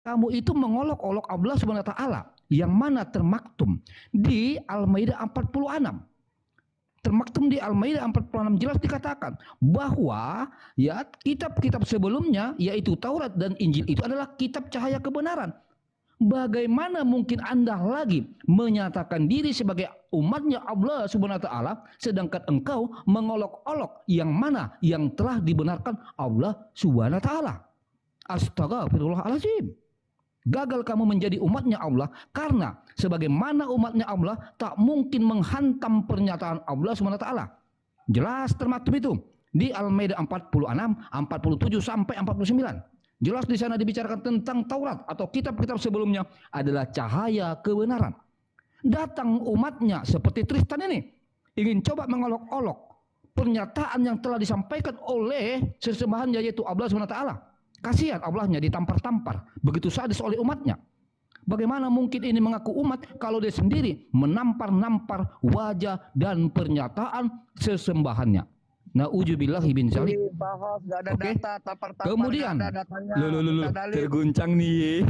kamu itu mengolok-olok Allah Subhanahu wa taala yang mana termaktum di Al-Maidah 46. Termaktum di Al-Maidah 46 jelas dikatakan bahwa ya kitab-kitab sebelumnya yaitu Taurat dan Injil itu adalah kitab cahaya kebenaran. Bagaimana mungkin Anda lagi menyatakan diri sebagai umatnya Allah Subhanahu wa taala sedangkan engkau mengolok-olok yang mana yang telah dibenarkan Allah Subhanahu wa taala. Astagfirullahaladzim. Gagal kamu menjadi umatnya Allah karena sebagaimana umatnya Allah tak mungkin menghantam pernyataan Allah SWT. Jelas termaktub itu di Al-Maidah 46, 47 sampai 49. Jelas di sana dibicarakan tentang Taurat atau kitab-kitab sebelumnya adalah cahaya kebenaran. Datang umatnya seperti Tristan ini ingin coba mengolok-olok pernyataan yang telah disampaikan oleh sesembahannya yaitu Allah SWT. Kasihan Allahnya ditampar-tampar begitu sadis oleh umatnya. Bagaimana mungkin ini mengaku umat kalau dia sendiri menampar-nampar wajah dan pernyataan sesembahannya. Na'udzubillahi bin zalik. Oke. Kemudian terguncang nih.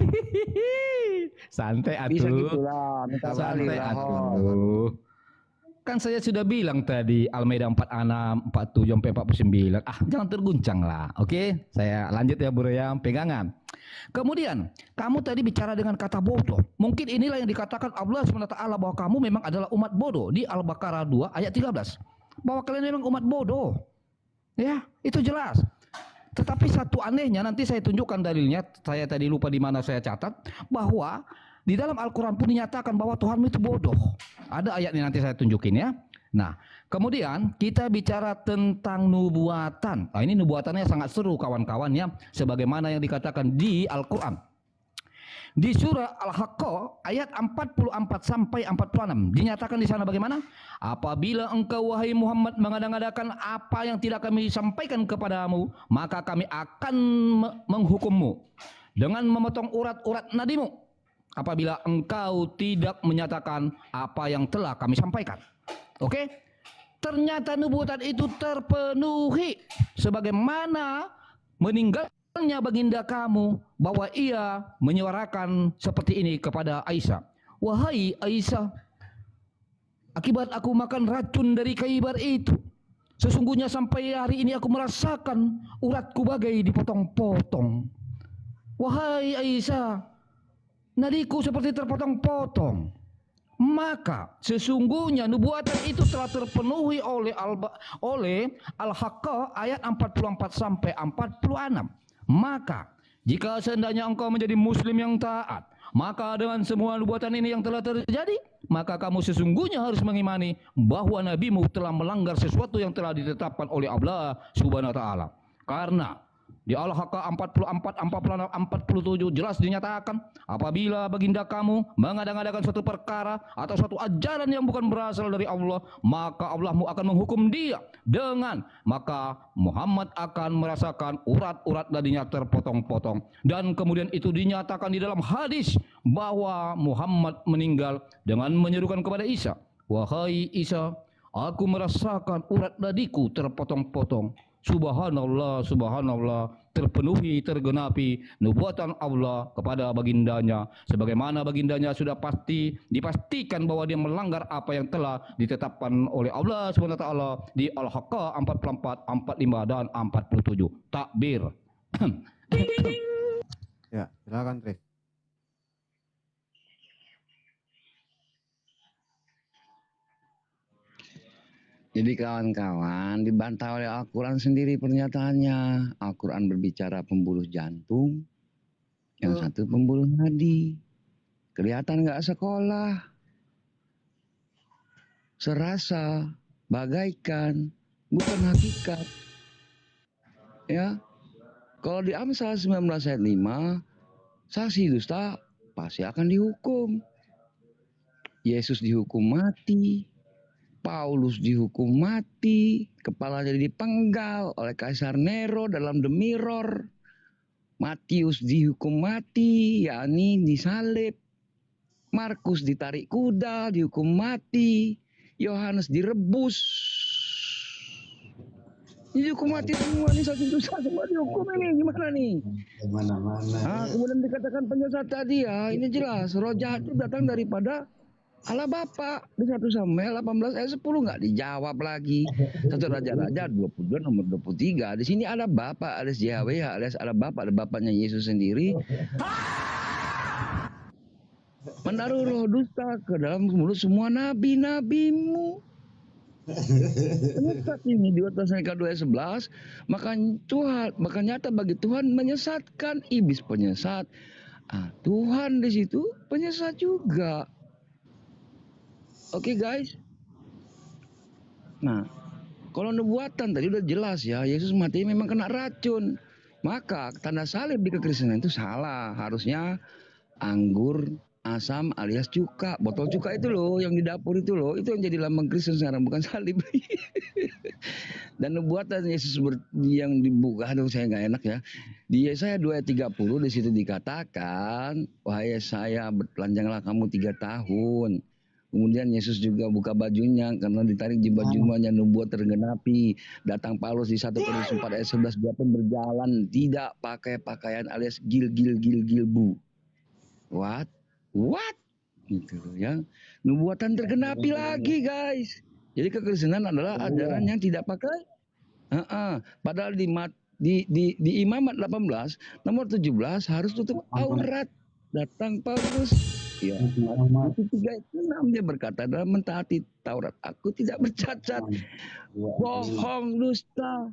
Santai atuh. Bisa gitulah, santai atuh. Kan saya sudah bilang tadi Al-Maidah 46, 47 sampai 49. Jangan terguncang lah. Oke, saya lanjut ya Bro ya, pegangan. Kemudian, kamu tadi bicara dengan kata bodoh. Mungkin inilah yang dikatakan Allah SWT bahwa kamu memang adalah umat bodoh di Al-Baqarah 2 ayat 13. Bahwa kalian memang umat bodoh. Ya, itu jelas. Tetapi satu anehnya, nanti saya tunjukkan dalilnya. Saya tadi lupa di mana saya catat bahwa di dalam Al-Quran pun dinyatakan bahwa Tuhan itu bodoh. Ada ayatnya nanti saya tunjukin ya. Nah, kemudian kita bicara tentang nubuatan. Nah, ini nubuatannya sangat seru kawan-kawan ya. Sebagaimana yang dikatakan di Al-Quran. Di surah Al-Haqqah ayat 44 sampai 46 dinyatakan di sana bagaimana? Apabila engkau wahai Muhammad mengada-ngadakan apa yang tidak kami sampaikan kepadamu, maka kami akan menghukummu dengan memotong urat-urat nadimu apabila engkau tidak menyatakan apa yang telah kami sampaikan. Oke? Ternyata nubuatan itu terpenuhi sebagaimana meninggalnya baginda kamu bahwa ia menyuarakan seperti ini kepada Aisyah. Wahai Aisyah, akibat aku makan racun dari kaibar itu, sesungguhnya sampai hari ini aku merasakan uratku bagai dipotong-potong. Wahai Aisyah, nadiku seperti terpotong-potong. Maka sesungguhnya nubuatan itu telah terpenuhi oleh Al-Haqqah ayat 44 sampai 46. Maka jika seandainya engkau menjadi muslim yang taat, maka dengan semua nubuatan ini yang telah terjadi, maka kamu sesungguhnya harus mengimani bahwa nabimu telah melanggar sesuatu yang telah ditetapkan oleh Allah Subhanahu wa taala. Karena di Al-Haqqah 44, 46, 47 jelas dinyatakan apabila baginda kamu mengada-ngadakan suatu perkara atau suatu ajaran yang bukan berasal dari Allah, maka Allahmu akan menghukum dia dengan maka Muhammad akan merasakan urat-urat dadinya terpotong-potong. Dan kemudian itu dinyatakan di dalam hadis bahwa Muhammad meninggal dengan menyerukan kepada Isa, wahai Isa, aku merasakan urat nadiku terpotong-potong. Subhanallah, subhanallah, terpenuhi, tergenapi nubuatan Allah kepada bagindanya. Sebagaimana bagindanya sudah pasti dipastikan bahwa dia melanggar apa yang telah ditetapkan oleh Allah SWT di Al-Haqqah 44, 45 dan 47. Takbir. Ya, silakan Tris. Jadi kawan-kawan dibantah oleh Al-Quran sendiri pernyataannya. Al-Quran berbicara pembuluh jantung, yang satu pembuluh nadi. Kelihatan nggak sekolah, serasa, bagaikan, bukan hakikat. Ya, kalau di Amsal 19 ayat 5, saksi dusta pasti akan dihukum. Yesus dihukum mati. Paulus dihukum mati, kepalanya dipenggal oleh Kaisar Nero dalam The Mirror. Matius dihukum mati, yakni disalib. Markus ditarik kuda, dihukum mati. Yohanes direbus. Ini dihukum mati semua nih, saksi dosa semua dihukum ini, gimana nih? Kemana-mana. Kemudian dikatakan penyesat tadi ya, ini jelas roh jahat itu datang daripada Allah Bapa. Di 1 Samuel 18 ayat 10 nggak dijawab lagi. 1 Raja-Raja 22 nomor 23. Di sini ada Bapa alias Yahweh alias ada Bapa, ada Bapaknya Yesus sendiri. Menaruh roh dusta ke dalam mulut semua nabi-nabimu. Penyesat ini di Tesalonika 2 ayat 11, maka nyata bagi Tuhan menyesatkan. Iblis penyesat. Tuhan di situ penyesat juga. Oke guys. Nah, kalau nubuatan tadi udah jelas ya, Yesus mati memang kena racun. Maka tanda salib di kekristenan itu salah. Harusnya anggur asam alias cuka, botol cuka itu loh yang di dapur itu loh, itu yang jadi lambang Kristen sekarang, bukan salib. Dan nubuatan Yesus yang dibuka, aduh saya nggak enak ya. Di Yesaya 2 ayat 30 di situ dikatakan, wahai Yesaya bertelanjanglah kamu 3 tahun. Kemudian Yesus juga buka bajunya karena ditarik jubah-jubahnya, nubuat tergenapi. Datang Paulus di 1 Korintus 4 ayat 11, dia pun berjalan tidak pakai pakaian alias gilbu. What? Gitu ya. Nubuatan tergenapi lagi guys. Jadi kekristenan adalah ajaran yang tidak pakai. Padahal di Imamat 18 nomor 17 harus tutup aurat. Datang Paulus. Ya, itu 3:6 dia berkata dalam mentaati Taurat, aku tidak bercacat, bohong, dusta.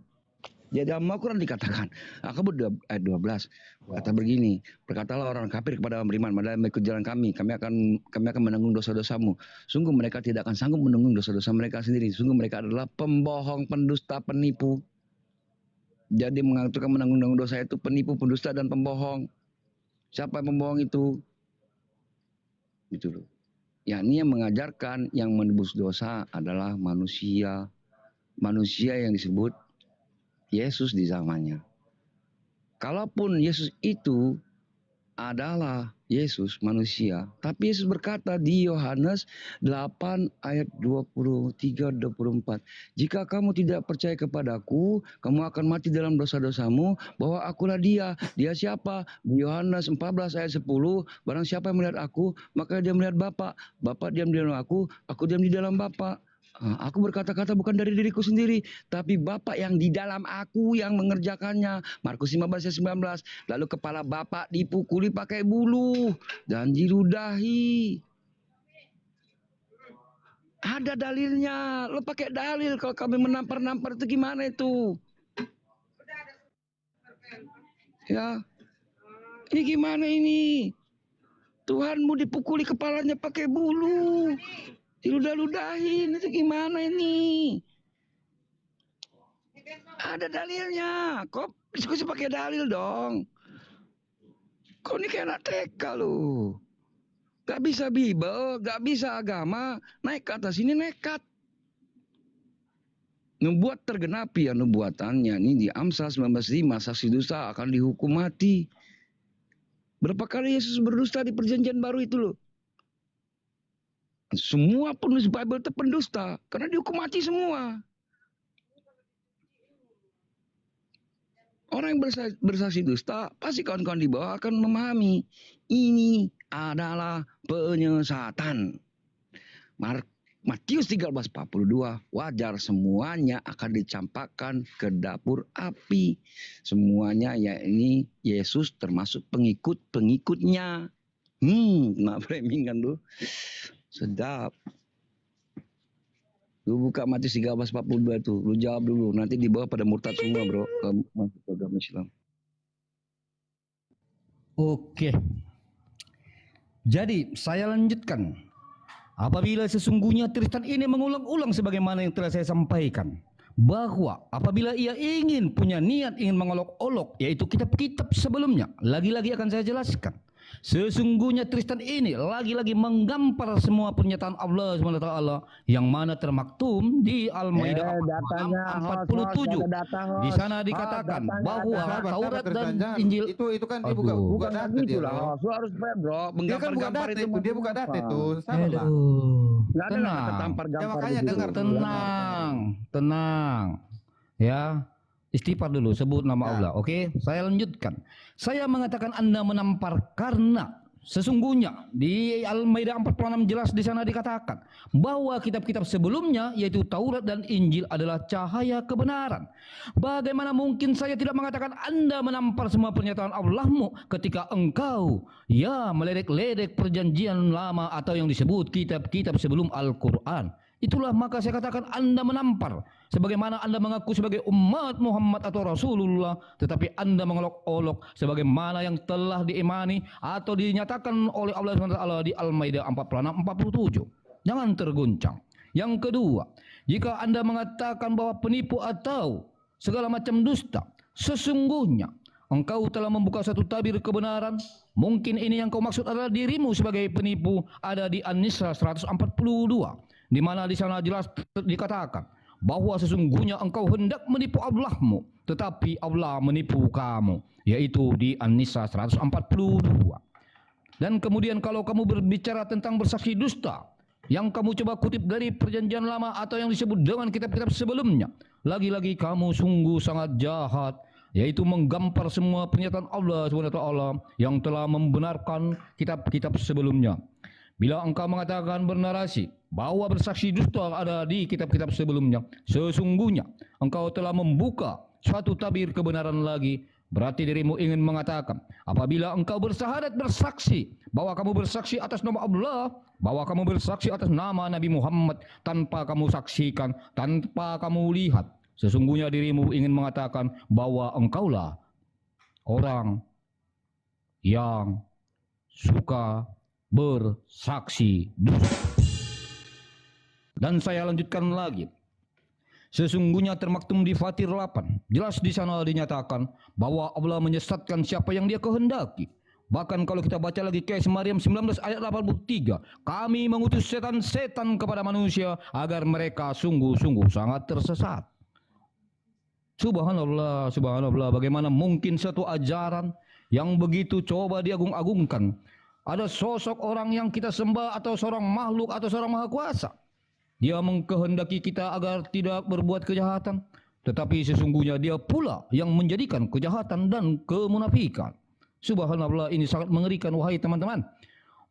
Jadi dalam Al-Quran dikatakan, Al-Quran ayat 12 kata begini, berkatalah orang kafir kepada orang beriman, mari ikut jalan kami akan menanggung dosa-dosamu. Sungguh mereka tidak akan sanggup menanggung dosa-dosa mereka sendiri. Sungguh mereka adalah pembohong, pendusta, penipu. Jadi mengaturkan menanggung dosa itu penipu, pendusta, dan pembohong. Siapa yang pembohong itu? Gitu loh. Yakni yang mengajarkan yang menebus dosa adalah manusia. Manusia yang disebut Yesus di zamannya. Kalaupun Yesus itu adalah Yesus manusia, tapi Yesus berkata di Yohanes 8 ayat 23-24, jika kamu tidak percaya kepadaku, kamu akan mati dalam dosa-dosamu, bahwa akulah dia. Dia siapa? Di Yohanes 14 ayat 10, barang siapa yang melihat aku, maka dia melihat Bapa. Bapa diam di dalam aku diam di dalam Bapa. Aku berkata-kata bukan dari diriku sendiri, tapi Bapa yang di dalam aku yang mengerjakannya. Markus 15 ayat 19. Lalu kepala Bapa dipukuli pakai bulu dan diludahi. Ada dalilnya. Lo pakai dalil. Kalau kami menampar-nampar itu gimana itu? Ya, ini gimana ini? Tuhanmu dipukuli kepalanya pakai bulu. Diludah-ludahin, itu gimana ini? Ada dalilnya. Kok diskusi pakai dalil dong? Kok ini kayak anak TK loh. Gak bisa Bible, gak bisa agama, naik ke atas ini nekat. Nubuat tergenapi ya nubuatannya. Ini di Amsal 19:5, saksi dusta akan dihukum mati. Berapa kali Yesus berdusta di perjanjian baru itu loh. Semua penulis Bible itu pendusta karena dihukum mati semua. Orang yang bersaksi dusta pasti kawan-kawan di bawah akan memahami ini adalah penyesatan. Matius 13:42, wajar semuanya akan dicampakkan ke dapur api. Semuanya yakni Yesus termasuk pengikut-pengikutnya. Nggak framing kan lu? Sedap. Lu buka Matius 13:42 tuh, lu jawab dulu. Nanti di bawah pada murtad semua, bro. Masuk ke agama Islam. Oke. Jadi saya lanjutkan. Apabila sesungguhnya Tristan ini mengulang-ulang sebagaimana yang telah saya sampaikan, bahwa apabila ia ingin punya niat ingin mengolok-olok, yaitu kitab-kitab sebelumnya, lagi-lagi akan saya jelaskan. Sesungguhnya Tristan ini lagi-lagi menggampar semua pernyataan Allah SWT yang mana termaktum di Al-Maidah 47. Di sana dikatakan bahwa Taurat dan Injil itu kan dia buka data dia lah. Lu harus bro, dia kan buka data itu, dia buka data itu. Salah lah. Enggak ada kata tampar-gampar makanya gitu. dengar dulu. Tenang. Ya, istighfar dulu, sebut nama Allah. Oke, saya lanjutkan. Saya mengatakan Anda menampar karena sesungguhnya di Al-Maidah 46 jelas di sana dikatakan bahwa kitab-kitab sebelumnya yaitu Taurat dan Injil adalah cahaya kebenaran. Bagaimana mungkin saya tidak mengatakan Anda menampar semua pernyataan Allahmu ketika engkau meledek-ledek perjanjian lama atau yang disebut kitab-kitab sebelum Al-Quran. Itulah maka saya katakan Anda menampar. Sebagaimana Anda mengaku sebagai umat Muhammad atau Rasulullah, tetapi Anda mengolok-olok sebagaimana yang telah diimani atau dinyatakan oleh Allah SWT di Al-Maidah 46-47. Jangan terguncang. Yang kedua, jika Anda mengatakan bahwa penipu atau segala macam dusta, sesungguhnya engkau telah membuka satu tabir kebenaran. Mungkin ini yang kau maksud adalah dirimu sebagai penipu. Ada di An-Nisa 142. Di mana di sana jelas dikatakan bahwa sesungguhnya engkau hendak menipu Allahmu, tetapi Allah menipu kamu, yaitu di An-Nisa 142. Dan kemudian kalau kamu berbicara tentang bersaksi dusta, yang kamu coba kutip dari perjanjian lama atau yang disebut dengan kitab-kitab sebelumnya, lagi-lagi kamu sungguh sangat jahat, yaitu menggampar semua pernyataan Allah SWT yang telah membenarkan kitab-kitab sebelumnya. Bila engkau mengatakan bernarasi bahwa bersaksi dusta ada di kitab-kitab sebelumnya, sesungguhnya engkau telah membuka suatu tabir kebenaran lagi. Berarti dirimu ingin mengatakan apabila engkau bersaksi bahwa kamu bersaksi atas nama Allah, bahwa kamu bersaksi atas nama Nabi Muhammad tanpa kamu saksikan, tanpa kamu lihat, sesungguhnya dirimu ingin mengatakan bahwa engkaulah orang yang suka bersaksi dusta. Dan saya lanjutkan lagi. Sesungguhnya termaktum di Fatir 8, jelas di sana dinyatakan bahwa Allah menyesatkan siapa yang Dia kehendaki. Bahkan kalau kita baca lagi Kes Maryam 19 ayat 83, kami mengutus setan-setan kepada manusia agar mereka sungguh-sungguh sangat tersesat. Subhanallah, subhanallah, bagaimana mungkin satu ajaran yang begitu coba diagung-agungkan. Ada sosok orang yang kita sembah atau seorang makhluk atau seorang maha kuasa. Dia mengkehendaki kita agar tidak berbuat kejahatan. Tetapi sesungguhnya dia pula yang menjadikan kejahatan dan kemunafikan. Subhanallah, ini sangat mengerikan wahai teman-teman.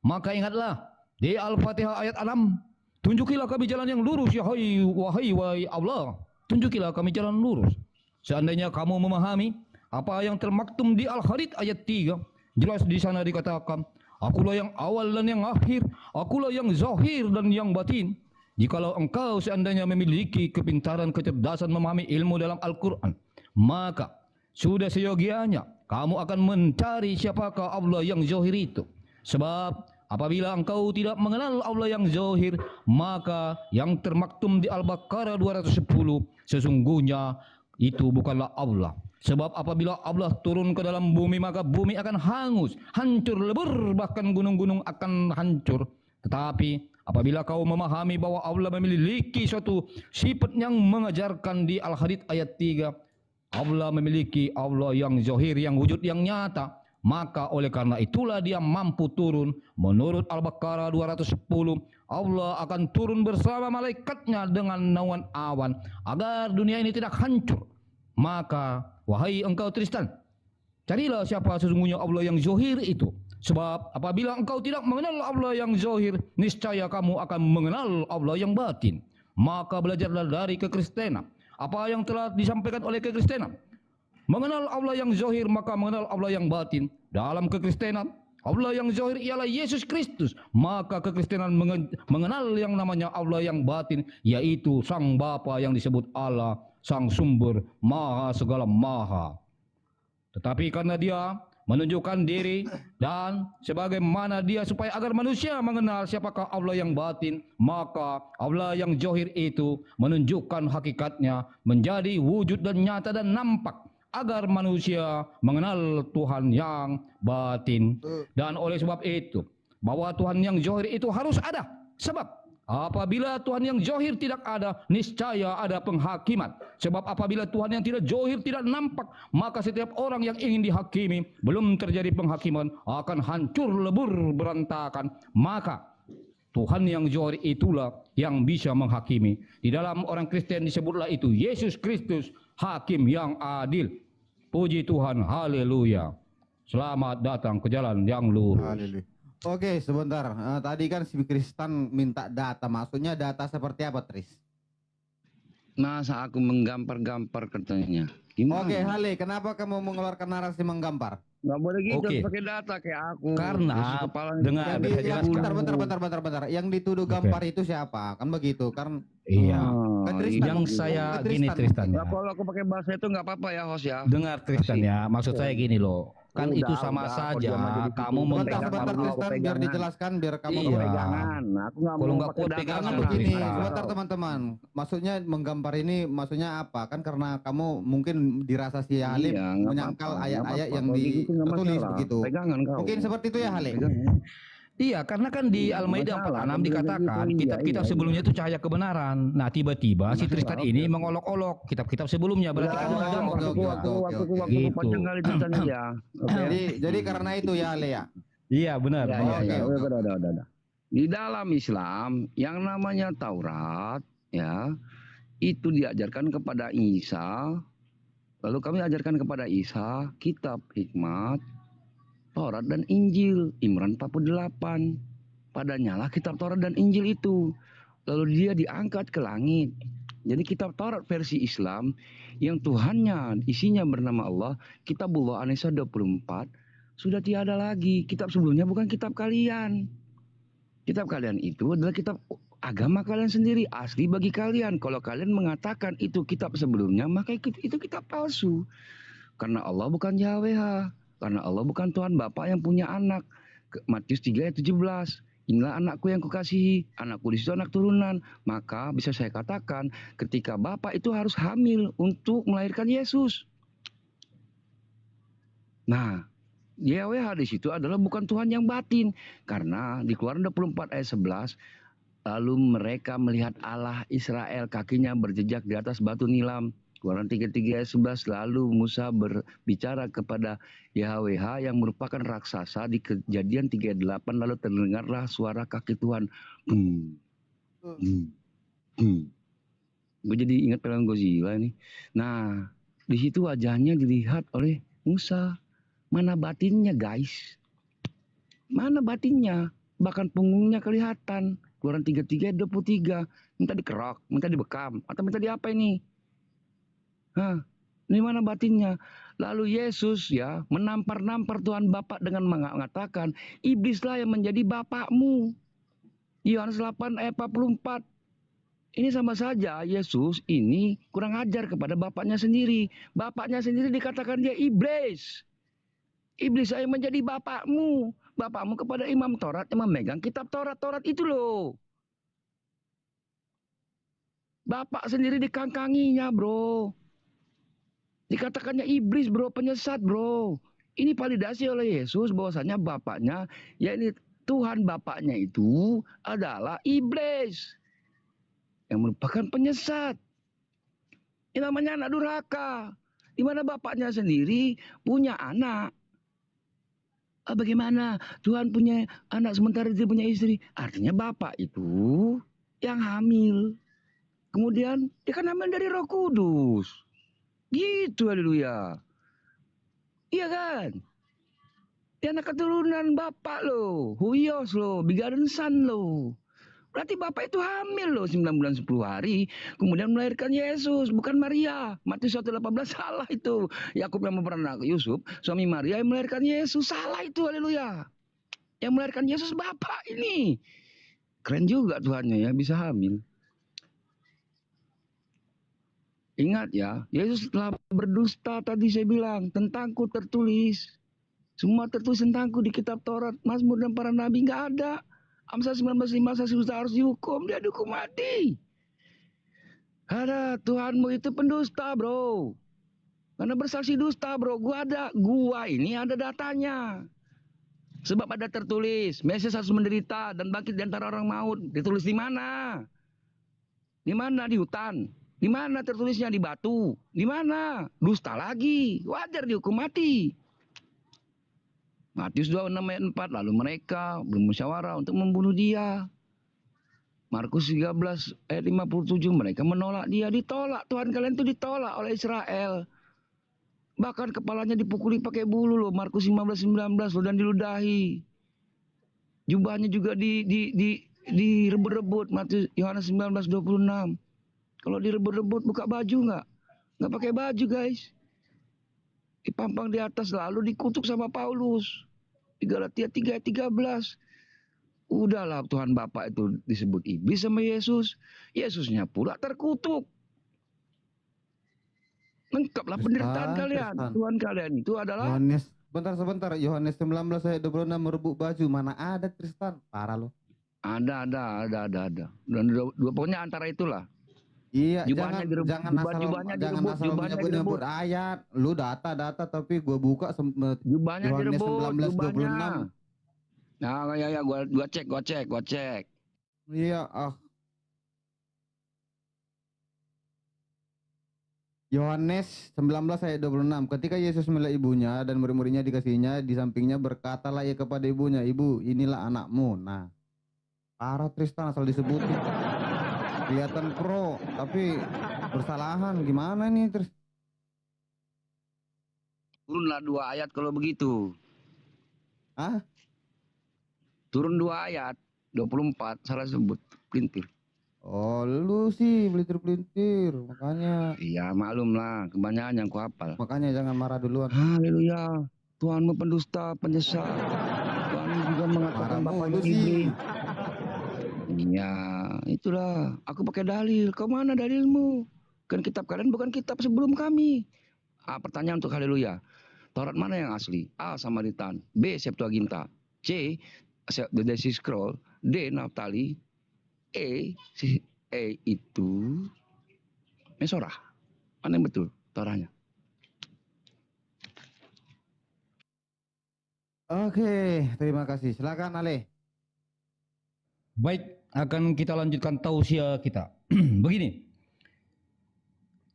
Maka ingatlah di Al-Fatihah ayat 6. Tunjukilah kami jalan yang lurus ya wahai Allah. Tunjukilah kami jalan lurus. Seandainya kamu memahami apa yang termaktum di Al-Hadid ayat 3. Jelas di sana dikatakan, akulah yang awal dan yang akhir, akulah yang zahir dan yang batin. Jikalau engkau seandainya memiliki kepintaran, kecerdasan memahami ilmu dalam Al-Quran, maka sudah seyogianya kamu akan mencari siapakah Allah yang zahir itu. Sebab apabila engkau tidak mengenal Allah yang zahir, maka yang termaktum di Al-Baqarah 210, sesungguhnya itu bukanlah Allah. Sebab apabila Allah turun ke dalam bumi, maka bumi akan hangus, hancur lebur, bahkan gunung-gunung akan hancur. Tetapi apabila kau memahami bahwa Allah memiliki suatu sifat yang mengajarkan di Al-Hadid ayat 3, Allah memiliki Allah yang zahir, yang wujud, yang nyata, maka oleh karena itulah dia mampu turun. Menurut Al-Baqarah 210, Allah akan turun bersama malaikatnya dengan naungan awan agar dunia ini tidak hancur. Maka wahai engkau Tristan, carilah siapa sesungguhnya Allah yang zahir itu. Sebab apabila engkau tidak mengenal Allah yang zahir, niscaya kamu akan mengenal Allah yang batin. Maka belajarlah dari kekristenan apa yang telah disampaikan oleh kekristenan. Mengenal Allah yang zahir, maka mengenal Allah yang batin. Dalam kekristenan, Allah yang zahir ialah Yesus Kristus. Maka kekristenan mengenal yang namanya Allah yang batin, yaitu Sang Bapa yang disebut Allah, Sang Sumber, Maha segala Maha. Tetapi karena dia menunjukkan diri dan sebagaimana dia supaya agar manusia mengenal siapakah Allah yang batin, maka Allah yang zahir itu menunjukkan hakikatnya menjadi wujud dan nyata dan nampak agar manusia mengenal Tuhan yang batin. Dan oleh sebab itu bahwa Tuhan yang zahir itu harus ada. Sebab apabila Tuhan yang zahir tidak ada, niscaya ada penghakiman. Sebab apabila Tuhan yang tidak zahir tidak nampak, maka setiap orang yang ingin dihakimi, belum terjadi penghakiman, akan hancur lebur berantakan. Maka Tuhan yang zahir itulah yang bisa menghakimi. Di dalam orang Kristen disebutlah itu Yesus Kristus, hakim yang adil. Puji Tuhan, haleluya. Selamat datang ke jalan yang lurus. Haleluya. Oke, sebentar. Tadi kan si Kristen minta data. Maksudnya data seperti apa, Tris? Masa aku menggampar-gampar katanya. Gimana? Oke, Hale, kenapa kamu mengeluarkan narasi menggampar? Nggak boleh gitu, Oke. pakai data kayak aku. Karena Yesus kepala dengar, Yang saya jelaskan. bentar. Yang dituduh gampar itu siapa? Kan begitu, kan? Iya. Kan Tristan. Yang saya Kan gini Tristan ya. Nah, kalau aku pakai bahasa itu nggak apa-apa ya, host ya. Dengar Tristan ya, maksud saya gini loh. Kan Udah, itu sama udah, saja kalau dia mah jadi kamu gitu. Sebentar, memegang Tristan, biar dijelaskan, biar kamu Iya. Pegangan. Nah, aku nggak Kalau mau nggak pakai kuat data. pegangan Karena Betul, begini, Tristan. sebentar teman-teman. Maksudnya menggampar ini maksudnya apa? Kan karena kamu mungkin dirasa si Halim Iya, nggak menyangkal apa-apa, ayat-ayat nggak yang apa-apa. Kalau gitu nggak tertulis masalah. begitu. Pegangan kau. Mungkin seperti itu ya, Halim? Pegangan. Iya, karena kan di Al-Maidah Masalah, 46 kalau dikatakan begitu, kitab-kitab iya. sebelumnya itu cahaya kebenaran. Nah, tiba-tiba si Masalah, Tristan oke. ini mengolok-olok kitab-kitab sebelumnya. Berarti kan Oh, menggampar. oke. Waktu Gitu. panjang kali ceritanya ya. Oke. Jadi karena itu ya, Ale ya. Iya, benar. Ya, benar. ya, ya. Oke. Udah. Di dalam Islam yang namanya Taurat ya itu diajarkan kepada Isa. Lalu kami ajarkan kepada Isa kitab hikmat, Taurat dan Injil, Imran 48. Padanya lah kitab Taurat dan Injil itu. Lalu dia diangkat ke langit. Jadi kitab Taurat versi Islam yang Tuhannya isinya bernama Allah, Kitabullah An-Nisa 24 sudah tiada lagi. Kitab sebelumnya bukan kitab kalian. Kitab kalian itu adalah kitab agama kalian sendiri, asli bagi kalian. Kalau kalian mengatakan itu kitab sebelumnya, maka itu kitab palsu. Karena Allah bukan Yahweh, karena Allah bukan Tuhan Bapa yang punya anak. Matius 3 ayat 17. Inilah anakku yang kukasihi, anakku di situ anak turunan. Maka bisa saya katakan ketika Bapak itu harus hamil untuk melahirkan Yesus. Nah, YHWH di situ adalah bukan Tuhan yang batin. Karena di Keluaran 24 ayat 11, lalu mereka melihat Allah Israel kakinya berjejak di atas batu nilam. Keluaran 33 ayat 11, lalu Musa berbicara kepada YHWH yang merupakan raksasa di Kejadian 38, lalu terdengarlah suara kaki Tuhan. Gue jadi ingat film Godzilla ini. Nah, di situ wajahnya dilihat oleh Musa. Mana batinnya guys? Mana batinnya? Bahkan punggungnya kelihatan. Keluaran 33 ayat 23. Minta dikerok, minta dibekam, atau minta diapa ini? Hah, ini mana batinnya? Lalu Yesus ya menampar-nampar Tuhan Bapa dengan mengatakan, iblislah yang menjadi bapakmu. Yohanes 8 ayat 44. Ini sama saja Yesus ini kurang ajar kepada bapaknya sendiri. Bapaknya sendiri dikatakan dia iblis. Iblis saya menjadi bapakmu. Bapakmu kepada imam Taurat yang memegang kitab Taurat itu loh. Bapak sendiri dikangkanginya bro. Dikatakannya iblis bro, penyesat bro. Ini validasi oleh Yesus bahwasanya bapaknya, ya ini Tuhan bapaknya itu adalah iblis. Yang merupakan penyesat. Ini namanya anak durhaka. Di mana bapaknya sendiri punya anak. Bagaimana Tuhan punya anak sementara dia punya istri? Artinya bapak itu yang hamil. Kemudian dia kan hamil dari Roh Kudus. Gitu, haleluya. Iya kan? Dia anak keturunan bapak loh, Huyos loh, Bigaden Son loh. Berarti bapak itu hamil loh 9 bulan 10 hari. Kemudian melahirkan Yesus, bukan Maria. Matius 1:18 salah itu. Yakub yang memperanak Yusuf, suami Maria yang melahirkan Yesus. Salah itu, haleluya. Yang melahirkan Yesus bapak ini. Keren juga Tuhannya ya, bisa hamil. Ingat ya, Yesus telah berdusta tadi saya bilang. Tentangku tertulis. Semua tertulis tentangku di kitab Taurat, Mazmur dan para nabi. Nggak ada. Amsal 19:5 saksi dusta harus dihukum. Dia dihukum mati. Ada Tuhanmu itu pendusta bro. Karena bersaksi dusta bro. Gua ini ada datanya. Sebab ada tertulis, Mesias harus menderita dan bangkit di antara orang maut. Ditulis di mana? Di mana? Di hutan. Di mana tertulisnya? Di batu. Di mana? Dusta lagi. Wajar dihukum mati. Matius 26 ayat 4. Lalu mereka bermusyawarah untuk membunuh dia. Markus 13 ayat 57 mereka menolak dia, ditolak. Tuhan kalian itu ditolak oleh Israel. Bahkan kepalanya dipukuli pakai bulu loh, Markus 15:19 loh, dan diludahi. Jubahnya juga direbut-rebut, Yohanes 19:26. Kalau direbut-rebut buka baju nggak? Nggak pakai baju guys. Dipampang di atas lalu dikutuk sama Paulus. Di Galatia 3:13. Udahlah Tuhan Bapa itu disebut iblis sama Yesus. Yesusnya pula terkutuk. Lengkaplah penderitaan kalian. Tristan. Tuhan kalian itu adalah Yohanes, sebentar. Yohanes 19 ayat 26 merebut baju. Mana ada Tristan? Parah lo. ada. Dan pokoknya antara itulah. Iya, Jubahnya direbut, jangan jubahnya jangan direbut, asal jubahnya menyebut direbut. ayat. Lu data tapi gua buka Jubahnya Yohanes direbut, 19:26. jubahnya. Nah, ya, gua cek. Iya, Yohanes 19 ayat 26. Ketika Yesus melihat ibunya dan murid-muridnya dikasihnya di sampingnya, berkatalah ia kepada ibunya, "Ibu, inilah anakmu." Nah, parah Tristan asal disebutin. Kelihatan pro, tapi bersalahan. Gimana nih terus? Turunlah 2 ayat kalau begitu. Ah, Turun 2 ayat, 24 salah sebut, pelintir. oh lu sih pelintir-pelintir, makanya Iya, maklum lah, kebanyakan yang kuhafal. jangan marah duluan. Haleluya. Tuhanmu pendusta, penyesat. Tuhan juga mengatakan Marah bapaknya mulu sih. iblis. Iya, itulah. Aku pakai dalil. Kau mana dalilmu? Kan kitab kalian bukan kitab sebelum kami. Pertanyaan untuk haleluya. Taurat mana yang asli? A. Samaritan. B. Septuaginta. C. The Dead Sea Scroll. D. Naftali. E itu Mesorah. Mana yang betul Tauratnya? Oke, terima kasih. Silakan Ale. Baik, akan kita lanjutkan tausiah kita. Begini,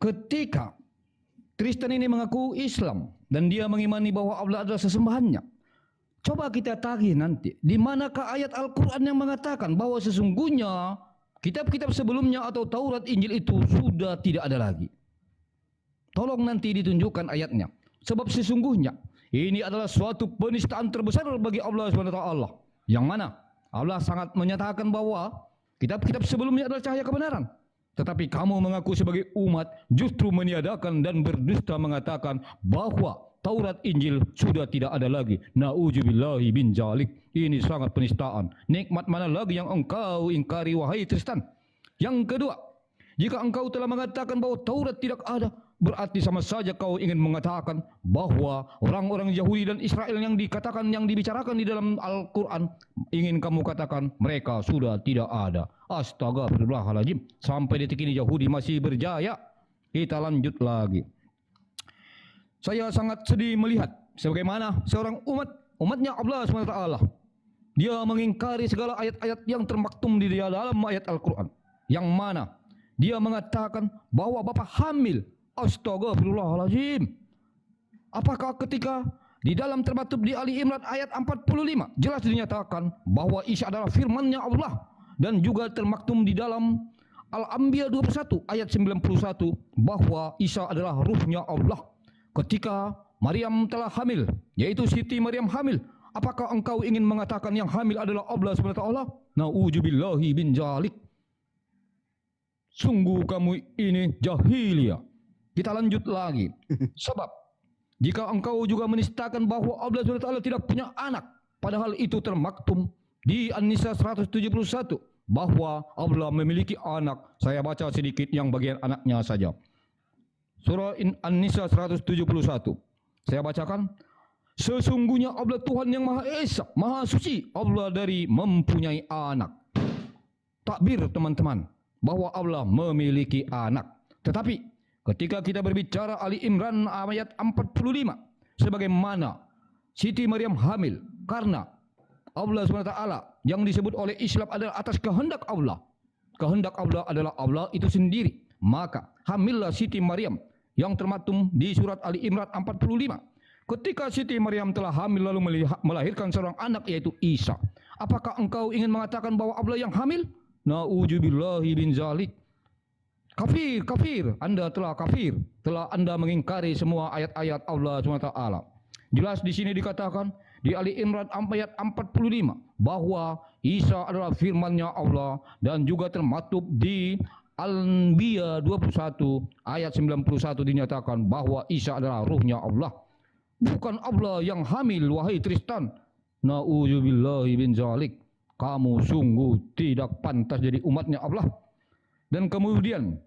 ketika Kristen ini mengaku Islam dan dia mengimani bahwa Allah adalah sesembahannya, coba kita tagih nanti, di manakah ayat Al-Quran yang mengatakan bahwa sesungguhnya kitab-kitab sebelumnya atau Taurat Injil itu sudah tidak ada lagi. Tolong nanti ditunjukkan ayatnya. Sebab sesungguhnya ini adalah suatu penistaan terbesar bagi Allah SWT. Yang mana Allah sangat menyatakan bahwa kitab-kitab sebelumnya adalah cahaya kebenaran. Tetapi kamu mengaku sebagai umat justru meniadakan dan berdusta mengatakan bahwa Taurat Injil sudah tidak ada lagi. Na'udzubillahi bin jalik. Ini sangat penistaan. Nikmat mana lagi yang engkau ingkari wahai Tristan? Yang kedua, jika engkau telah mengatakan bahwa Taurat tidak ada, berarti sama saja kau ingin mengatakan bahwa orang-orang Yahudi dan Israel yang dibicarakan di dalam Al-Quran, ingin kamu katakan mereka sudah tidak ada. Astagfirullahaladzim. Sampai detik ini Yahudi masih berjaya. Kita lanjut lagi. Saya sangat sedih melihat sebagaimana seorang umatnya Allah SWT, dia mengingkari segala ayat-ayat yang termaktum di dalam ayat Al-Quran, yang mana dia mengatakan bahwa Bapak hamil. Astagfirullahaladzim. Apakah ketika di dalam termaktub di Ali Imran ayat 45 jelas dinyatakan bahwa Isa adalah firman-Nya Allah, dan juga termaktum di dalam Al-Anbiya 21 ayat 91 bahwa Isa adalah ruhnya Allah. Ketika Maryam telah hamil, yaitu Siti Maryam hamil, apakah engkau ingin mengatakan yang hamil adalah Allah SWT? Na'udzubillahi bin jalik. Sungguh kamu ini jahiliyah. Kita lanjut lagi. Sebab jika engkau juga menistakan bahwa Allah SWT tidak punya anak, padahal itu termaktum di An-Nisa 171 bahwa Allah memiliki anak. Saya baca sedikit yang bagian anaknya saja. Surah An-Nisa 171. Saya bacakan. Sesungguhnya Allah Tuhan yang Maha Esa, Maha Suci, Allah dari mempunyai anak. Takbir teman-teman, bahwa Allah memiliki anak. Tetapi ketika kita berbicara Ali Imran ayat 45, sebagaimana Siti Maryam hamil karena Allah SWT yang disebut oleh Islam adalah atas kehendak Allah. Kehendak Allah adalah Allah itu sendiri. Maka hamillah Siti Maryam yang termaktum di surat Ali Imran 45. Ketika Siti Maryam telah hamil lalu melahirkan seorang anak yaitu Isa. Apakah engkau ingin mengatakan bahwa Allah yang hamil? Na'udzubillahi bin zalik. Kafir, kafir. Anda telah kafir. Telah Anda mengingkari semua ayat-ayat Allah SWT. Jelas di sini dikatakan di Ali Imran ayat 45 bahwa Isa adalah firman-Nya Allah, dan juga termaktub di Al-Anbiya 21 ayat 91 dinyatakan bahwa Isa adalah ruhnya Allah. Bukan Allah yang hamil, wahai Tristan. Na'udzubillahi bin zalik. Kamu sungguh tidak pantas jadi umatnya Allah. Dan kemudian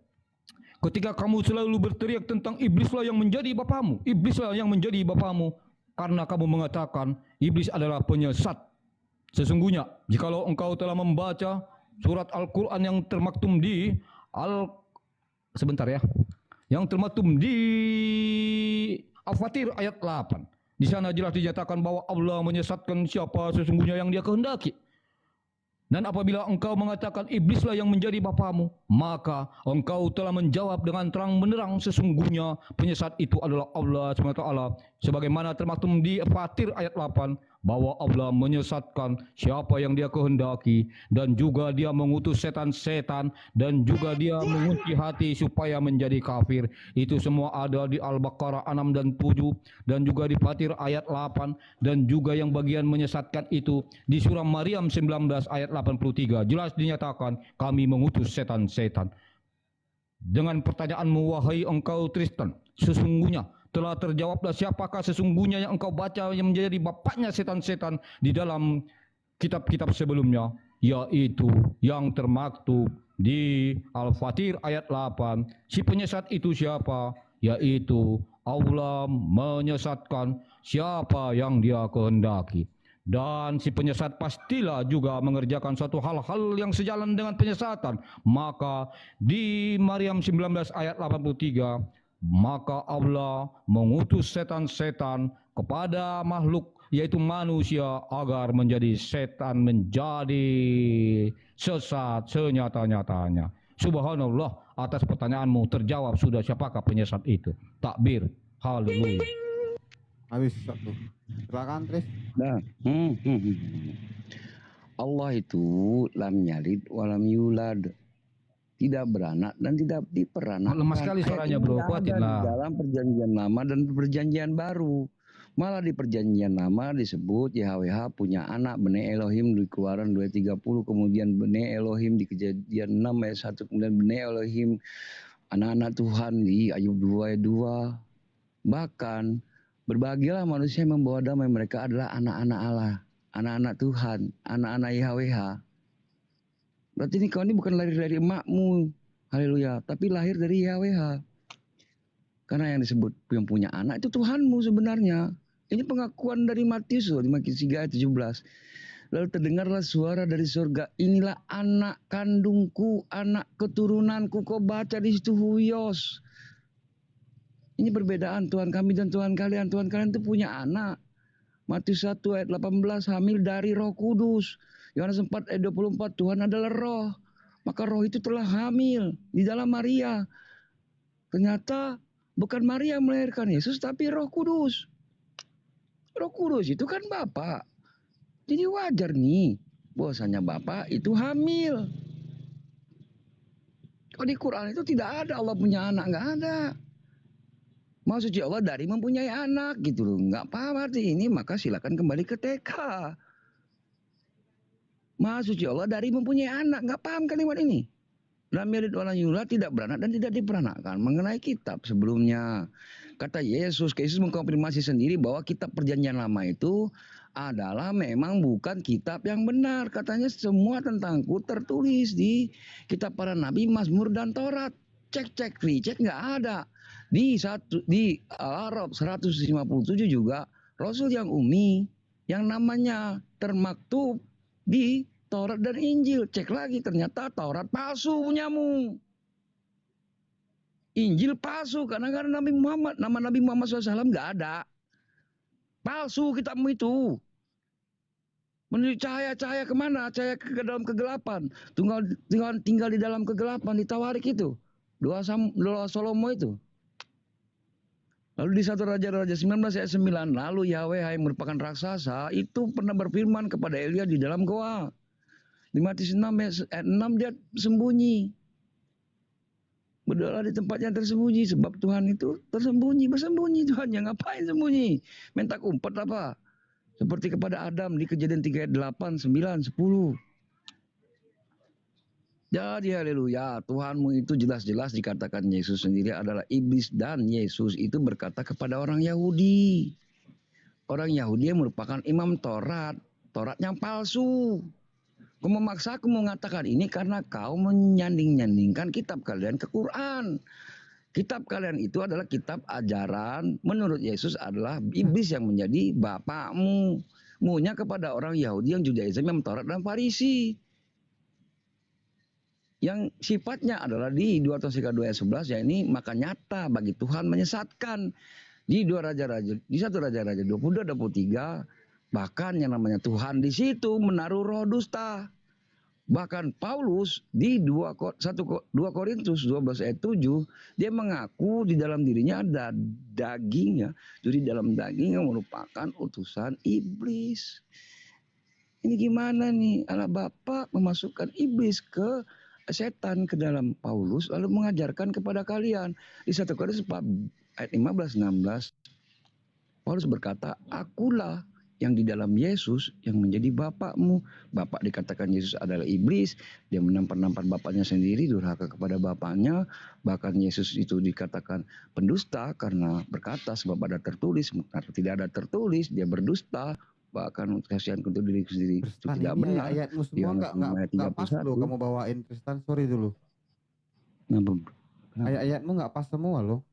ketika kamu selalu berteriak tentang iblislah yang menjadi bapamu, iblislah yang menjadi bapamu, karena kamu mengatakan iblis adalah penyesat. Sesungguhnya jikalau engkau telah membaca surat Al-Quran yang termaktum di yang termaktum di Al-Fatir ayat 8. Di sana jelas dinyatakan bahwa Allah menyesatkan siapa sesungguhnya yang Dia kehendaki. Dan apabila engkau mengatakan iblislah yang menjadi bapamu, maka engkau telah menjawab dengan terang benderang sesungguhnya penyesat itu adalah Allah SWT. Sebagaimana termaktum di Fatir ayat 8 bahwa Allah menyesatkan siapa yang Dia kehendaki, dan juga Dia mengutus setan-setan, dan juga Dia mengunci hati supaya menjadi kafir. Itu semua ada di Al-Baqarah 6 dan 7, dan juga di Fatir ayat 8, dan juga yang bagian menyesatkan itu di surah Maryam 19 ayat 83. Jelas dinyatakan kami mengutus setan-setan. Dengan pertanyaanmu wahai engkau Tristan, sesungguhnya telah terjawablah siapakah sesungguhnya yang engkau baca yang menjadi bapaknya setan-setan di dalam kitab-kitab sebelumnya, yaitu yang termaktub di Al-Fatir ayat 8. Si penyesat itu siapa? Yaitu Allah menyesatkan siapa yang Dia kehendaki. Dan si penyesat pastilah juga mengerjakan suatu hal-hal yang sejalan dengan penyesatan. Maka di Maryam 19 ayat 83, maka Allah mengutus setan-setan kepada makhluk yaitu manusia agar menjadi setan, menjadi sesat senyata-nyatanya. Subhanallah, atas pertanyaanmu terjawab sudah siapakah penyesat itu. Takbir, haleluya. Habis satu. Silakan Tris. Nah, Allah itu lam yalid walam yulad, tidak beranak dan tidak diperanakan. Lemah sekali suaranya bro, kuatin Di lah. dalam perjanjian lama dan perjanjian baru. Malah di perjanjian lama disebut YHWH punya anak Bene Elohim di Keluaran 2:30, kemudian Bene Elohim di Kejadian 6 ayat 1, kemudian Bene Elohim anak-anak Tuhan di Ayub 2 ayat 2. Bahkan berbahagialah manusia yang membawa damai, mereka adalah anak-anak Allah, anak-anak Tuhan, anak-anak YHWH. Berarti ini kau ini bukan lahir dari emakmu, haleluya, tapi lahir dari YHWH. Karena yang disebut yang punya anak itu Tuhanmu sebenarnya. Ini pengakuan dari Matius 3 ayat 17. Lalu terdengarlah suara dari surga, inilah anak kandungku, anak keturunanku. Kau baca di situ huyos. Ini perbedaan Tuhan kami dan Tuhan kalian. Tuhan kalian itu punya anak. Matius 1 ayat 18, hamil dari Roh Kudus. Yohanes 4 ayat 24, Tuhan adalah roh. Maka roh itu telah hamil di dalam Maria. Ternyata bukan Maria yang melahirkan Yesus, tapi Roh Kudus. Roh Kudus itu kan Bapa. Jadi wajar nih bahwasanya Bapa itu hamil. Kalau di Quran itu tidak ada Allah punya anak, nggak ada. Maksudnya Allah dari mempunyai anak gitu loh. Nggak paham arti ini, maka silakan kembali ke TK. Maksudnya Allah dari mempunyai anak, nggak paham kalimat ini. Lam yalid walam yulad, tidak beranak dan tidak diperanakkan. Mengenai kitab sebelumnya, kata Yesus mengkonfirmasi sendiri bahwa kitab perjanjian lama itu adalah memang bukan kitab yang benar. Katanya semua tentangku tertulis di kitab para nabi, Mazmur dan Taurat. Cek recheck nggak ada. Di Al-Araf 157 juga Rasul yang umi yang namanya termaktub di Taurat dan Injil. Cek lagi, ternyata Taurat palsu punyamu. Injil palsu karena nggak ada Nabi Muhammad. Nama Nabi Muhammad SAW nggak ada. Palsu kitabmu itu. Menuju cahaya kemana? Cahaya ke dalam kegelapan. Tinggal di dalam kegelapan, di Tawarik itu. Doa Salomo itu. Lalu di 1 Raja-Raja 19 ayat 9, lalu Yahweh yang merupakan raksasa itu pernah berfirman kepada Elia di dalam goa. Di Matius 6 ayat 6 dia sembunyi. Berdoalah di tempat yang tersembunyi, sebab Tuhan itu tersembunyi, bersembunyi Tuhan. Yang ngapain sembunyi? Minta umpet apa? Seperti kepada Adam di Kejadian 3 ayat 8, 9, 10. Jadi haleluya, Tuhanmu itu jelas-jelas dikatakan Yesus sendiri adalah iblis, dan Yesus itu berkata kepada orang Yahudi. Orang Yahudi yang merupakan imam Taurat yang palsu. Kau memaksa aku mengatakan ini karena kau menyanding-nyandingkan kitab kalian ke Quran. Kitab kalian itu adalah kitab ajaran. Menurut Yesus adalah iblis yang menjadi bapakmu. Munya kepada orang Yahudi yang Judaism, yang Taurat dan Farisi. Yang sifatnya adalah di 2 Tesalonika 2 ayat 11, ya ini maka nyata bagi Tuhan menyesatkan. Di 1 Raja-Raja 22, 23, bahkan yang namanya Tuhan di situ menaruh roh dusta. Bahkan Paulus di 2 Korintus 12 ayat 7, dia mengaku di dalam dirinya ada daging ya. Jadi dalam daging yang merupakan utusan iblis. Ini gimana nih? Allah Bapa memasukkan iblis ke setan ke dalam Paulus lalu mengajarkan kepada kalian. Di 1 Korintus 4 ayat 15 16 Paulus berkata, akulah yang di dalam Yesus yang menjadi bapakmu. Bapak dikatakan Yesus adalah iblis. Dia menampar-nampar bapaknya sendiri, durhaka kepada bapaknya. Bahkan Yesus itu dikatakan pendusta karena berkata sebab ada tertulis. Karena tidak ada tertulis, dia berdusta. Bahkan kasihan untuk diri sendiri itu Tristan, tidak ini benar. ayatmu Di semua ayat nggak pas 31. loh kamu bawain Tristan, sorry dulu. Kenapa? Ayat-ayatmu nggak pas semua loh.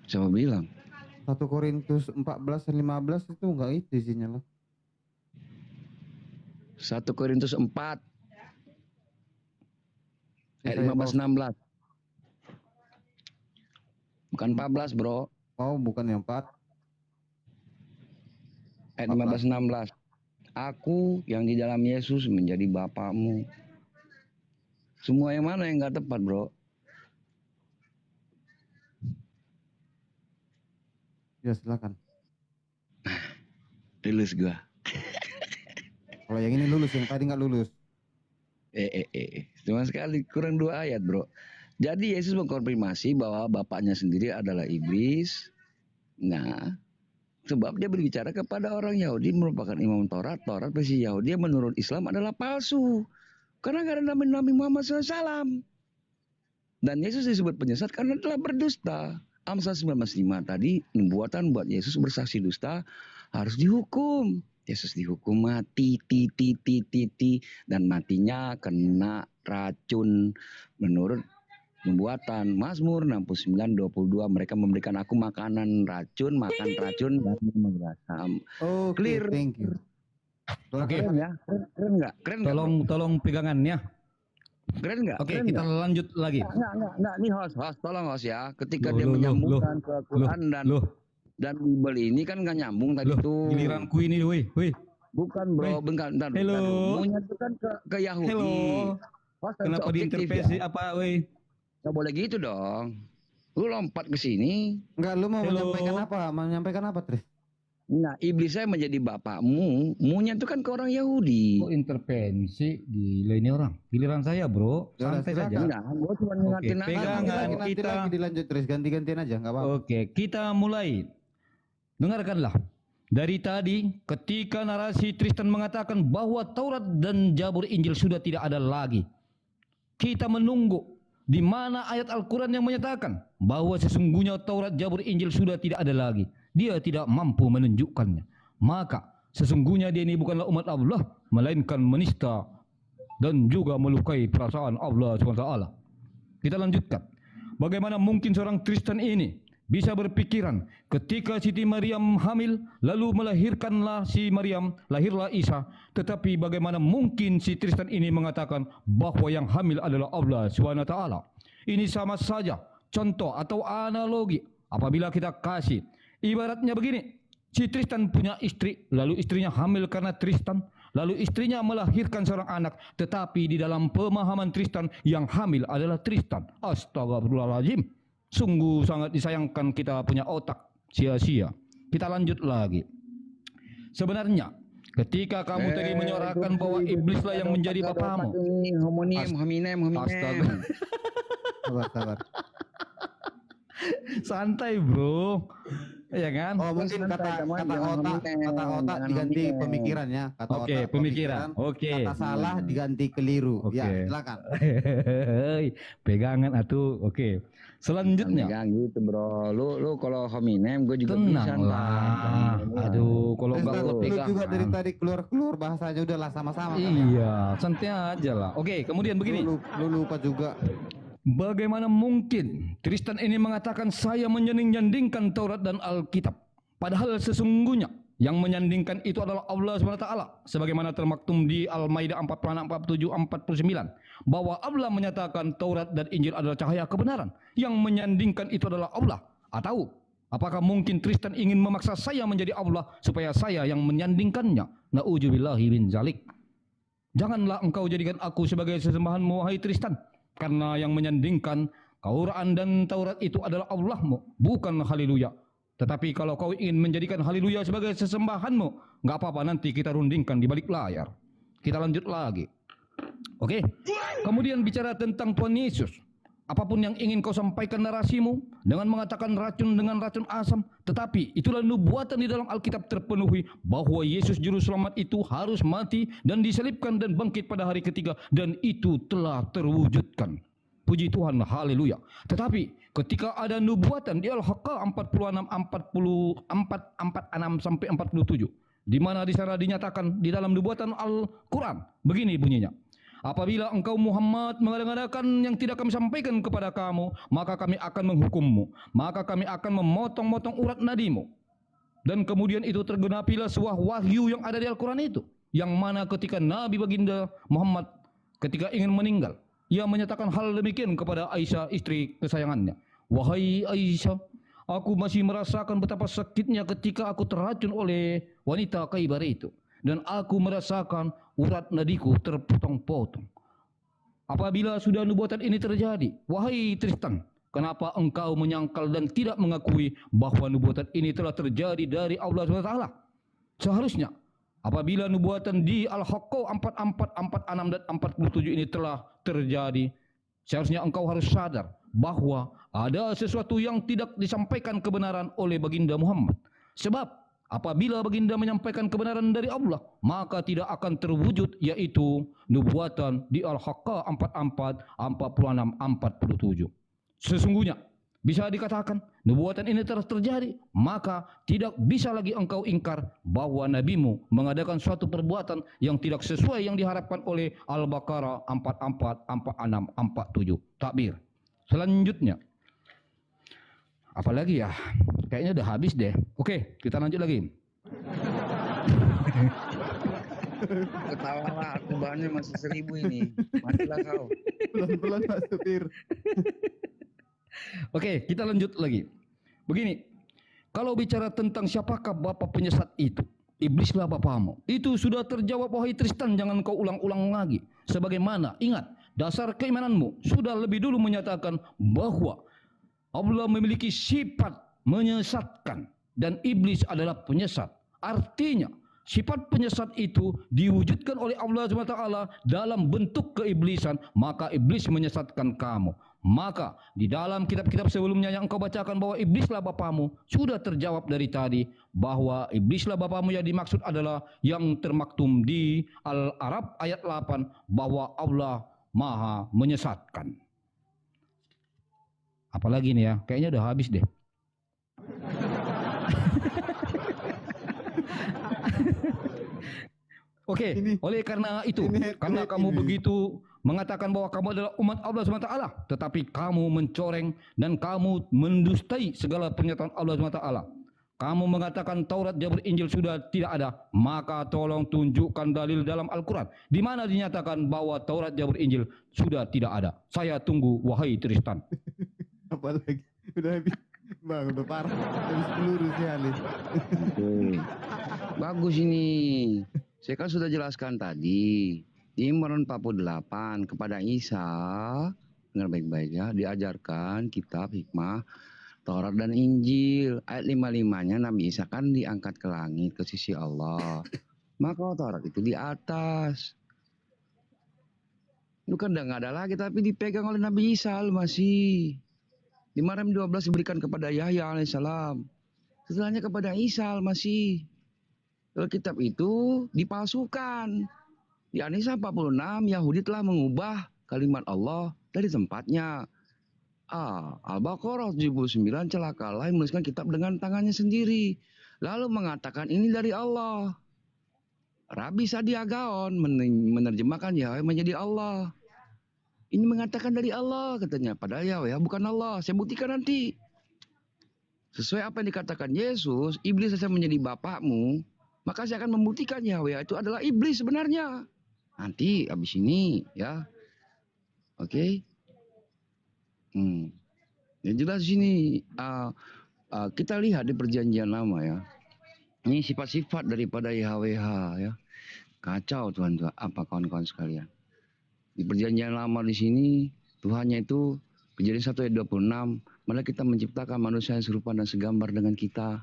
Siapa bilang? 1 Korintus 14 dan 15 itu nggak itu isinya loh. 1 Korintus 4 ayat 15-16. Bukan 14 bro. Oh bukan yang 4. Ayat 15-16. Aku yang di dalam Yesus menjadi bapakmu. Semua yang mana yang gak tepat bro? Ya silakan. Lulus gua. Kalau yang ini lulus, yang tadi nggak lulus. Cuma sekali, kurang 2 ayat bro. Jadi Yesus mengkonfirmasi bahwa bapaknya sendiri adalah iblis. Nah, sebab dia berbicara kepada orang Yahudi merupakan imam Taurat versi Yahudi yang menurut Islam adalah palsu. Karena gak ada Nabi Muhammad SAW. Dan Yesus disebut penyesat karena telah berdusta. Amsal 19:5 tadi, nubuatan buat Yesus bersaksi dusta harus dihukum. Yesus dihukum mati, dan matinya kena racun. Menurut nubuatan Mazmur 69:22, mereka memberikan aku makanan racun, makan racun dan berasam. Oh, Clear. thank you. Oke. Keren ya? Keren nggak? Keren nggak? Tolong pegangannya. Keren nggak? Oke, Keren kita nggak? lanjut lagi. Nggak. Nih host, tolong host ya. Ketika Loh, dia loh, menyambungkan ke Quran dan Bible ini kan nggak nyambung tadi tuh. Giliranku ini, woi. Bukan bro, bentar. Hello. Maunya itu kan ke Yahudi. Hello. Host harus Kenapa objektif diintervensi ya. apa, woi? Nggak boleh gitu dong. Lu lompat ke sini. Enggak, lu mau Hello. menyampaikan apa? Menyampaikan apa, Tris? Nah, iblis saya menjadi bapakmu. Munya itu kan ke orang Yahudi. Kok intervensi? Gila ini orang. Giliran saya, bro. Ya udah, Santai silakan. saja. Enggak, gue cuma ngingetin aja. pegangan. Nanti kita- lagi dilanjut, Tris. Ganti-gantian aja, nggak apa-apa. Oke, kita mulai. Dengarkanlah. Dari tadi ketika narasi Tristan mengatakan bahwa Taurat dan Zabur Injil sudah tidak ada lagi. Kita menunggu di mana ayat Al-Quran yang menyatakan bahwa sesungguhnya Taurat, Zabur, Injil sudah tidak ada lagi. Dia tidak mampu menunjukkannya. Maka sesungguhnya dia ini bukanlah umat Allah, melainkan menista dan juga melukai perasaan Allah SWT. Kita lanjutkan. Bagaimana mungkin seorang Kristen ini bisa berpikiran ketika Siti Maryam hamil lalu melahirkanlah si Maryam, lahirlah Isa, tetapi bagaimana mungkin si Tristan ini mengatakan bahwa yang hamil adalah Allah SWT. Ini sama saja contoh atau analogi apabila kita kasih ibaratnya begini, si Tristan punya istri, lalu istrinya hamil karena Tristan, lalu istrinya melahirkan seorang anak, tetapi di dalam pemahaman Tristan yang hamil adalah Tristan. Astagfirullahaladzim. Sungguh sangat disayangkan kita punya otak sia-sia. Kita lanjut lagi. Sebenarnya Ketika kamu tadi menyuarakan bahwa iblislah yang menjadi bapamu. Hominem. Astaga. Sabar. Santai bro. Ya kan? Oh, mungkin kata otak diganti pemikirannya. Kata Oke, otak pemikiran. Oke. Kata salah diganti keliru. Oke. Ya, silakan. Pegangan atuh. Oke. Selanjutnya. Jangan gitu bro. Lu kalau hominem gue juga bisa. Tenanglah. Aduh, kalau enggak Lu pegangan. juga dari tadi keluar bahasanya udahlah sama-sama. Iya, santai aja lah. Oke, kemudian begini. Lu lupa juga. Bagaimana mungkin Tristan ini mengatakan saya menyanding-nyandingkan Taurat dan Alkitab? Padahal sesungguhnya yang menyandingkan itu adalah Allah SWT. Sebagaimana termaktum di Al-Maidah 46, 47, 49. Bahwa Allah menyatakan Taurat dan Injil adalah cahaya kebenaran. Yang menyandingkan itu adalah Allah. Atau apakah mungkin Tristan ingin memaksa saya menjadi Allah supaya saya yang menyandingkannya? Na'udzubillahi min zalik. Janganlah engkau jadikan aku sebagai sesembahanmu, wahai Tristan. Karena yang menyandingkan Quran dan Taurat itu adalah Allahmu, bukan haleluya. Tetapi kalau kau ingin menjadikan haleluya sebagai sesembahanmu, nggak apa-apa, nanti kita rundingkan di balik layar. Kita lanjut lagi. Oke. Kemudian bicara tentang Tuhan Yesus. Apapun yang ingin kau sampaikan narasimu dengan mengatakan racun dengan racun asam, tetapi itulah nubuatan di dalam Alkitab terpenuhi bahwa Yesus juru selamat itu harus mati dan disalibkan dan bangkit pada hari ketiga, dan itu telah terwujudkan. Puji Tuhan, haleluya. Tetapi ketika ada nubuatan di Al-Haqqah 46 46 sampai 47, di mana di sana dinyatakan di dalam nubuatan Al-Qur'an begini bunyinya. Apabila engkau Muhammad mengadakan yang tidak kami sampaikan kepada kamu, maka kami akan menghukummu. Maka kami akan memotong-motong urat nadimu. Dan kemudian itu tergenapilah sebuah wahyu yang ada di Al-Quran itu. Yang mana ketika Nabi baginda Muhammad ketika ingin meninggal, ia menyatakan hal demikian kepada Aisyah, istri kesayangannya. Wahai Aisyah, aku masih merasakan betapa sakitnya ketika aku terracun oleh wanita Khaybar itu. Dan aku merasakan urat nadiku terpotong-potong. Apabila sudah nubuatan ini terjadi, wahai Tristan, kenapa engkau menyangkal dan tidak mengakui bahwa nubuatan ini telah terjadi dari Allah SWT? Seharusnya apabila nubuatan di Al-Haqqah 44, 46 dan 47 ini telah terjadi, seharusnya engkau harus sadar bahwa ada sesuatu yang tidak disampaikan kebenaran oleh baginda Muhammad. Sebab apabila baginda menyampaikan kebenaran dari Allah, maka tidak akan terwujud, yaitu nubuatan di Al-Haqqah 44, 46, 47. Sesungguhnya bisa dikatakan nubuatan ini telah terjadi, maka tidak bisa lagi engkau ingkar bahwa nabimu mengadakan suatu perbuatan yang tidak sesuai yang diharapkan oleh Al-Baqarah 44, 46, 47. Takbir. Selanjutnya, apalagi ya? Kayaknya udah habis deh. Oke, kita lanjut lagi. Ketawa lah, tebahannya masih 1000 ini. Matilah kau. Pelan-pelan Pak Supir. Oke, kita lanjut lagi. Begini, kalau bicara tentang siapakah bapa penyesat itu, iblislah bapamu. Itu sudah terjawab, wahai Tristan, jangan kau ulang-ulang lagi. Sebagaimana, ingat, dasar keimananmu sudah lebih dulu menyatakan bahwa Allah memiliki sifat menyesatkan dan iblis adalah penyesat. Artinya sifat penyesat itu diwujudkan oleh Allah SWT dalam bentuk keiblisan, maka iblis menyesatkan kamu. Maka di dalam kitab-kitab sebelumnya yang engkau bacakan bahwa iblislah bapamu, sudah terjawab dari tadi bahwa iblislah bapamu yang dimaksud adalah yang termaktum di Al-Arab ayat 8 bahwa Allah Maha menyesatkan. Apalagi nih ya, kayaknya udah habis deh. Oke, oleh karena itu, karena kamu begitu mengatakan bahwa kamu adalah umat Allah SWT, tetapi kamu mencoreng dan kamu mendustai segala pernyataan Allah SWT. Kamu mengatakan Taurat, Zabur, Injil sudah tidak ada, maka tolong tunjukkan dalil dalam Al-Quran di mana dinyatakan bahwa Taurat, Zabur, Injil sudah tidak ada. Saya tunggu, wahai Tristan. Apalagi udah habis. Bang, udah parah. Habis peluru sih Ali. Bagus ini. Saya kan sudah jelaskan tadi di Imran 48 kepada Isa, dengar baik-baik ya, diajarkan kitab hikmah Taurat dan Injil. Ayat 55-nya Nabi Isa kan diangkat ke langit ke sisi Allah. Maka Taurat itu di atas. Itu kan udah nggak ada lagi, tapi dipegang oleh Nabi Isa masih. Di Maryam 12 diberikan kepada Yahya alaihissalam. Setelahnya kepada Isa masih. Kitab itu dipalsukan. Di An-Nisa 46, Yahudi telah mengubah kalimat Allah dari tempatnya. Al-Baqarah 79, celakalah yang menuliskan kitab dengan tangannya sendiri. Lalu mengatakan ini dari Allah. Rabi Sadia Gaon menerjemahkan Yahweh menjadi Allah. Ini mengatakan dari Allah katanya. Padahal Yahweh bukan Allah. Saya buktikan nanti. Sesuai apa yang dikatakan Yesus, iblis saya menjadi bapakmu, maka saya akan membuktikan Yahweh itu adalah iblis sebenarnya. Nanti habis ini ya. Oke. Yang jelas sini kita lihat di perjanjian lama ya. Ini sifat-sifat daripada YHWH ya. Kacau Tuhan, apa kawan-kawan sekalian. Di perjanjian lama di sini Tuhannya itu Kejadian 1 ayat 26, malah kita menciptakan manusia yang serupa dan segambar dengan kita.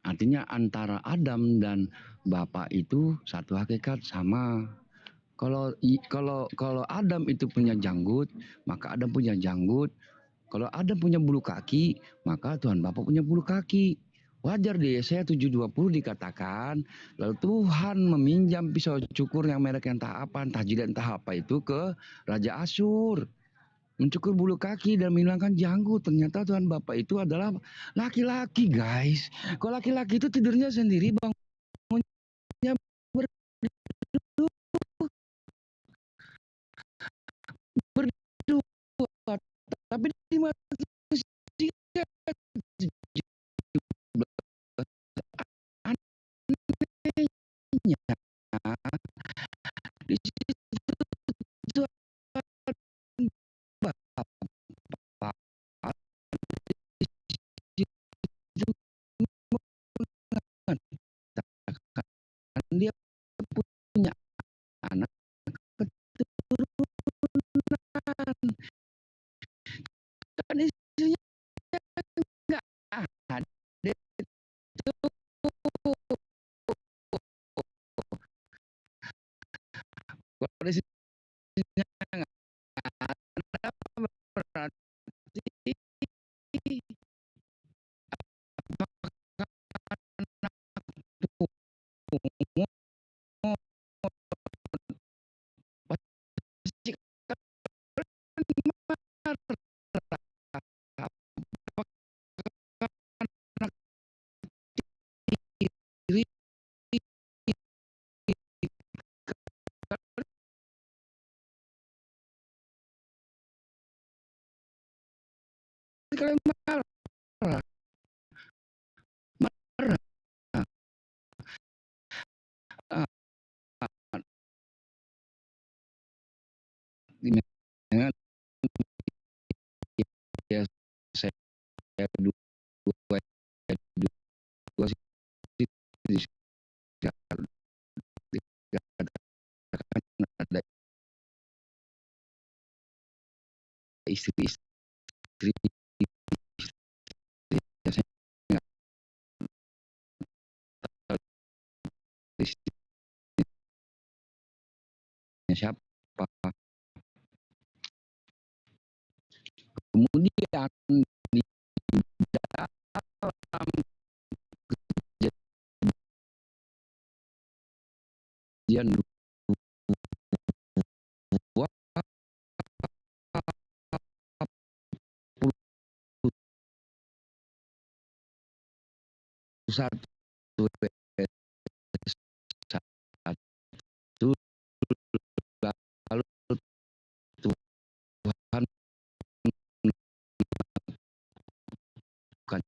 Artinya antara Adam dan Bapa itu satu hakikat sama. Kalau Adam itu punya janggut, maka Adam punya janggut. Kalau Adam punya bulu kaki, maka Tuhan Bapa punya bulu kaki. Wajar di Yesaya 7:20 dikatakan, lalu Tuhan meminjam pisau cukur yang merek yang entah apa, entah jidat entah apa itu ke Raja Asyur. Mencukur bulu kaki dan menghilangkan janggut. Ternyata Tuhan Bapa itu adalah laki-laki, guys. Kalau laki-laki itu tidurnya sendiri, bangunnya berdua, berdua. Tapi di manusia anehnya di situ Bapa dia punya anak keturunan. Kan istrinya nggak ada itu. Kalau istrinya nggak ada berarti pasti diri kalian marah, marah. Ah, dengan ya saya dua dua sisi ada istri-istri saya nggak tahu istrinya siapa. Kemudian di dalam kejadian 21 satu lalu Tuhan bukan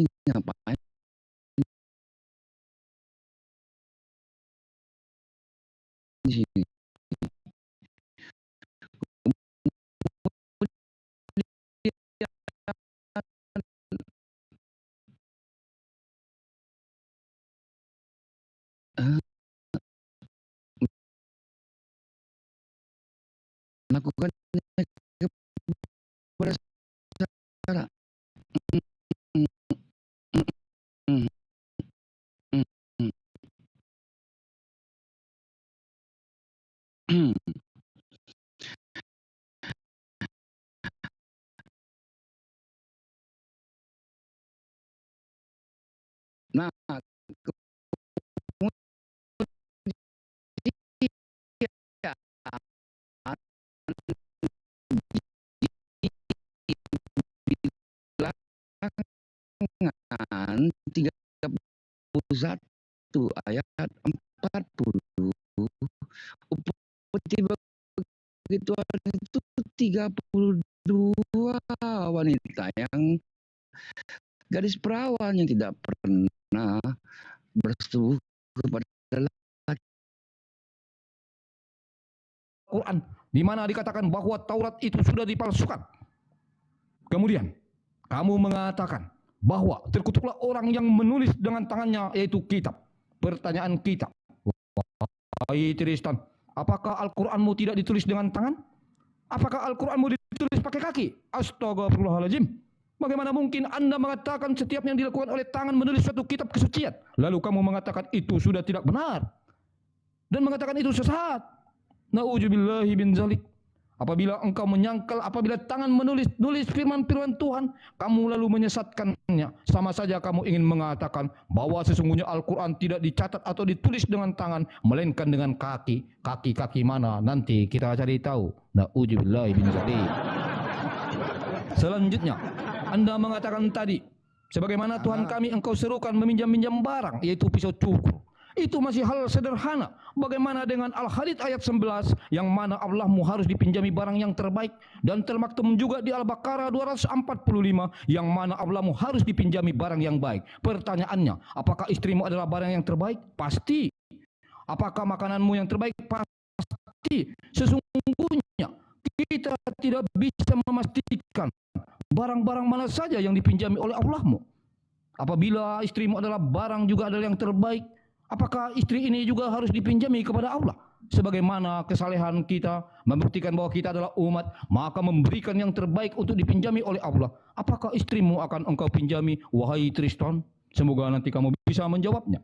ngapain di sini? Ah, melakukannya kepada saudara. Mhm, mhm, mhm. Nah, kemudian bilangan 31 ayat 40, upeti begituan itu 32 wanita yang gadis perawan yang tidak pernah bersetubuh kepada laki. Quran di mana dikatakan bahwa Taurat itu sudah dipalsukan. Kemudian kamu mengatakan bahwa terkutuklah orang yang menulis dengan tangannya, yaitu kitab. Pertanyaan kita, wahai Tristan, apakah Al-Quranmu tidak ditulis dengan tangan? Apakah Al-Quranmu ditulis pakai kaki? Astagfirullahaladzim. Bagaimana mungkin Anda mengatakan setiap yang dilakukan oleh tangan menulis suatu kitab kesucian, lalu kamu mengatakan itu sudah tidak benar dan mengatakan itu sesat? Na'udzubillahi min zalik. Apabila engkau menyangkal apabila tangan menulis firman-firman Tuhan, kamu lalu menyesatkannya, sama saja kamu ingin mengatakan bahwa sesungguhnya Al-Quran tidak dicatat atau ditulis dengan tangan, melainkan dengan kaki. Kaki-kaki mana? Nanti kita cari tahu. Na'udzubillahi min zalik. Selanjutnya, Anda mengatakan tadi, sebagaimana Tuhan kami engkau serukan meminjam-minjam barang, yaitu pisau cukur. Itu masih hal sederhana. Bagaimana dengan Al-Hadid ayat 11 yang mana Allahmu harus dipinjami barang yang terbaik, dan termaktum juga di Al-Baqarah 245 yang mana Allahmu harus dipinjami barang yang baik. Pertanyaannya, apakah istrimu adalah barang yang terbaik? Pasti. Apakah makananmu yang terbaik? Pasti. Sesungguhnya kita tidak bisa memastikan barang-barang mana saja yang dipinjami oleh Allahmu. Apabila istrimu adalah barang juga adalah yang terbaik, apakah istri ini juga harus dipinjami kepada Allah? Sebagaimana kesalehan kita membuktikan bahwa kita adalah umat, maka memberikan yang terbaik untuk dipinjami oleh Allah. Apakah istrimu akan engkau pinjami, wahai Tristan? Semoga nanti kamu bisa menjawabnya.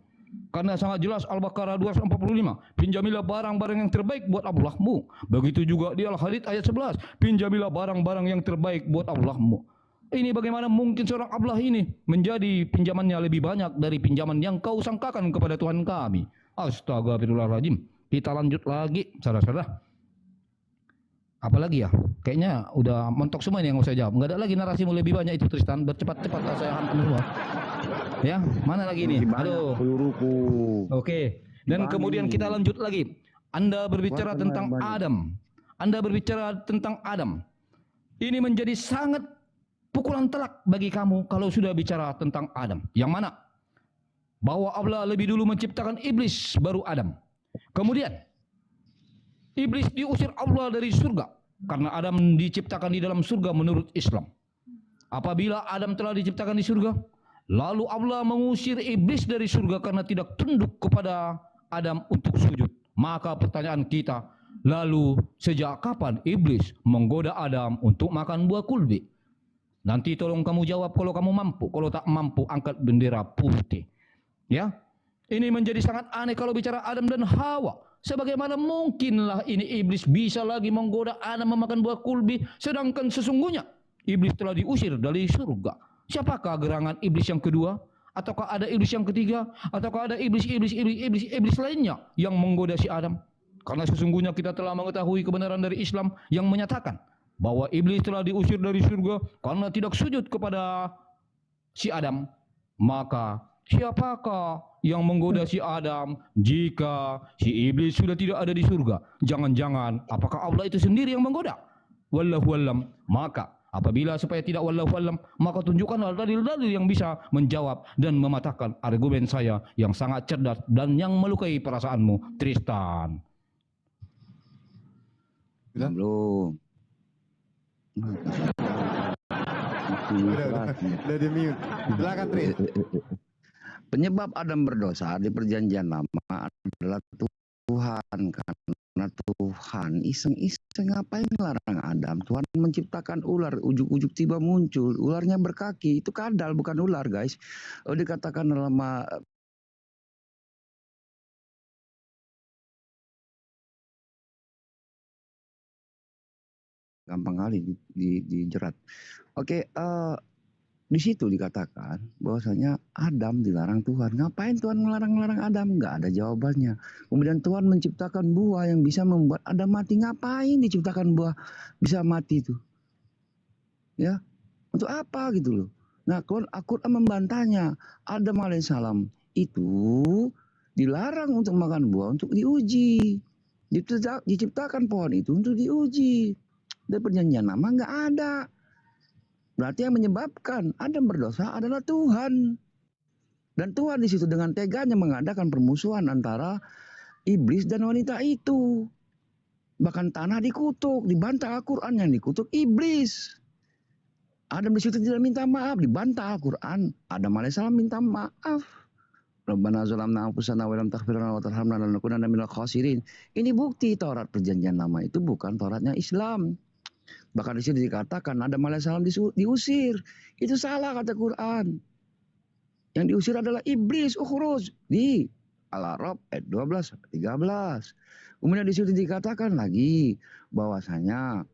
Karena sangat jelas Al-Baqarah 245, pinjamilah barang-barang yang terbaik buat Allahmu. Begitu juga di Al-Hadid ayat 11, pinjamilah barang-barang yang terbaik buat Allahmu. Ini bagaimana mungkin seorang Ablah ini menjadi pinjamannya lebih banyak dari pinjaman yang kau sangkakan kepada Tuhan kami. Astagfirullahaladzim. Kita lanjut lagi, saudara-saudara. Apalagi ya? Kayaknya udah mentok semua ini yang mau saya jawab. Enggak ada lagi narasimu lebih banyak itu, Tristan. Bercepat-cepat saya hantam semua. Ya, mana lagi ini? Aduh. Peluruku. Oke. Dan kemudian kita lanjut lagi. Anda berbicara tentang Adam. Anda berbicara tentang Adam. Ini menjadi sangat pukulan telak bagi kamu kalau sudah bicara tentang Adam. Yang mana? Bahwa Allah lebih dulu menciptakan iblis baru Adam. Kemudian iblis diusir Allah dari surga karena Adam diciptakan di dalam surga menurut Islam. Apabila Adam telah diciptakan di surga, lalu Allah mengusir iblis dari surga karena tidak tunduk kepada Adam untuk sujud. Maka pertanyaan kita, lalu sejak kapan iblis menggoda Adam untuk makan buah kulbi? Nanti tolong kamu jawab kalau kamu mampu. Kalau tak mampu, angkat bendera putih. Ya, ini menjadi sangat aneh kalau bicara Adam dan Hawa. Sebagaimana mungkinlah ini iblis bisa lagi menggoda Adam memakan buah kulbi, sedangkan sesungguhnya iblis telah diusir dari surga. Siapakah gerangan iblis yang kedua? Ataukah ada iblis yang ketiga? Ataukah ada iblis lainnya yang menggoda si Adam? Karena sesungguhnya kita telah mengetahui kebenaran dari Islam yang menyatakan bahwa iblis telah diusir dari surga karena tidak sujud kepada si Adam. Maka siapakah yang menggoda si Adam jika si iblis sudah tidak ada di surga? Jangan-jangan apakah Allah itu sendiri yang menggoda? Wallahu a'lam. Maka Apabila supaya tidak wallahu alam, maka tunjukkanlah dalil-dalil yang bisa menjawab dan mematahkan argumen saya yang sangat cerdas dan yang melukai perasaanmu, Tristan. Sudah? Belum. Udah di mute. Silakan Tris. Penyebab Adam berdosa di perjanjian lama adalah Tuhan, karena Tuhan iseng-iseng ngapain larang Adam. Tuhan menciptakan ular, ujuk-ujuk tiba muncul, ularnya berkaki, itu kadal bukan ular guys. Dikatakan dalam gampang kali dijerat. Oke, di situ dikatakan bahwasanya Adam dilarang Tuhan. Ngapain Tuhan melarang-larang Adam? Nggak ada jawabannya. Kemudian Tuhan menciptakan buah yang bisa membuat Adam mati. Ngapain diciptakan buah bisa mati itu? Ya, untuk apa gitu loh? Nah, Al-Quran membantahnya. Adam alaihissalam itu dilarang untuk makan buah untuk diuji. Diciptakan pohon itu untuk diuji. Dari perjanjian lama nggak ada. Berarti yang menyebabkan Adam berdosa adalah Tuhan. Dan Tuhan di situ dengan teganya mengadakan permusuhan antara iblis dan wanita itu. Bahkan tanah dikutuk, dibantah Al-Quran, yang dikutuk iblis. Adam di situ tidak minta maaf, dibantah Al-Quran. Adam alaihissalam minta maaf. Rabbana zalamna anfusana wa lam taghfir lana wa tarhamna lanakunanna minal khasirin. Ini bukti Taurat perjanjian lama itu bukan Tauratnya Islam. Bahkan di sini dikatakan Adam alaihissalam diusir. Itu salah kata Quran. Yang diusir adalah iblis, ukhruj. Di Al-A'raf ayat 12, 13. Kemudian di situ dikatakan lagi bahwasanya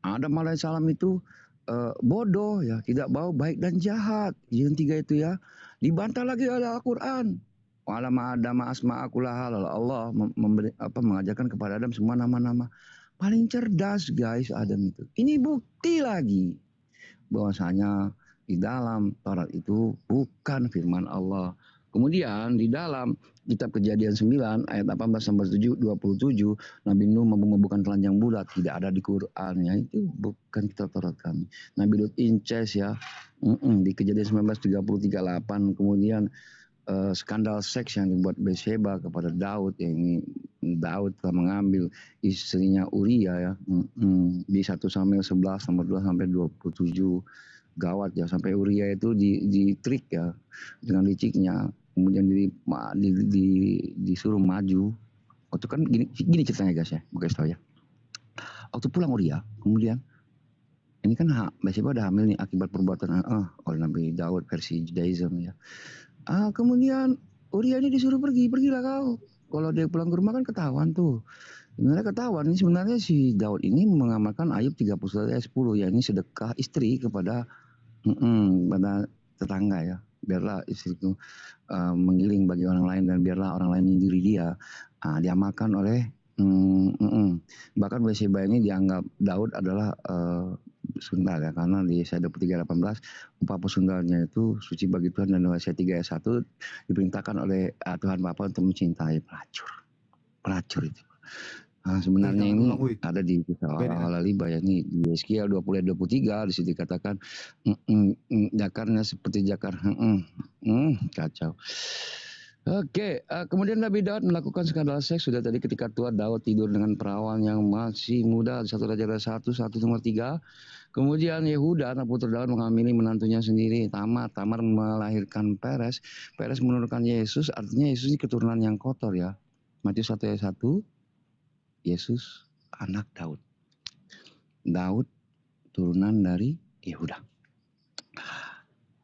Adam alaihissalam itu bodoh, ya, tidak bau baik dan jahat. Yang tiga itu ya. Dibantah lagi oleh Al-Quran. Wa'alama Adam asma'akullaha, lalu Allah mengajarkan kepada Adam semua nama-nama. Paling cerdas guys Adam itu. Ini bukti lagi bahwasanya di dalam Taurat itu bukan firman Allah. Kemudian di dalam kitab Kejadian 9 ayat 18 sampai 27 Nabi Nuh membukan telanjang bulat, tidak ada di Quran ya, itu bukan kitab Taurat kami. Nabi Lut incest ya. Di Kejadian 19:33-38. Kemudian skandal seks yang dibuat Bathsheba kepada Daud, ya, ini Daud telah mengambil istrinya Uria ya. Di 1 Samuel 11 nomor 2 sampai 27. Gawat ya, sampai Uria itu di trik ya dengan liciknya, kemudian disuruh maju. Waktu kan gini ceritanya guys ya, bukan tahu ya. Waktu pulang Uria, kemudian ini kan Bathsheba udah hamil nih akibat perbuatan oleh Nabi Daud versi Judaism ya. Kemudian Uria ini disuruh pergilah kau. Kalau dia pulang ke rumah kan ketahuan tuh. Sebenarnya ketahuan, ini sebenarnya si Daud ini mengamalkan Ayub 31 ayat 10 ya, ini sedekah istri kepada pada tetangga ya. Biarlah istriku menggiling bagi orang lain dan biarlah orang lain menyendiri dia. Diamalkan oleh bahkan Bathsheba ini dianggap Daud adalah sundal ya, karena di Yesaya 23:18 upah pesundalnya itu suci bagi Tuhan, dan Yesaya 3 ayat 1 diperintahkan oleh Tuhan Bapa untuk mencintai pelacur itu. Sebenarnya ini ada di kisah Al Liba ya, ini di Yeskiel 20 ayat 23 di situ dikatakan jakarnya seperti jakar. Kacau. Oke, kemudian Nabi Daud melakukan skandal seks sudah tadi ketika tua Daud tidur dengan perawan yang masih muda, 1 Raja 1 nomor 3. Kemudian Yehuda anak putra Daud menghamili menantunya sendiri, Tamar melahirkan Peres menurunkan Yesus, artinya Yesus ini keturunan yang kotor ya. Matius 1 ayat 1, Yesus anak Daud. Daud turunan dari Yehuda.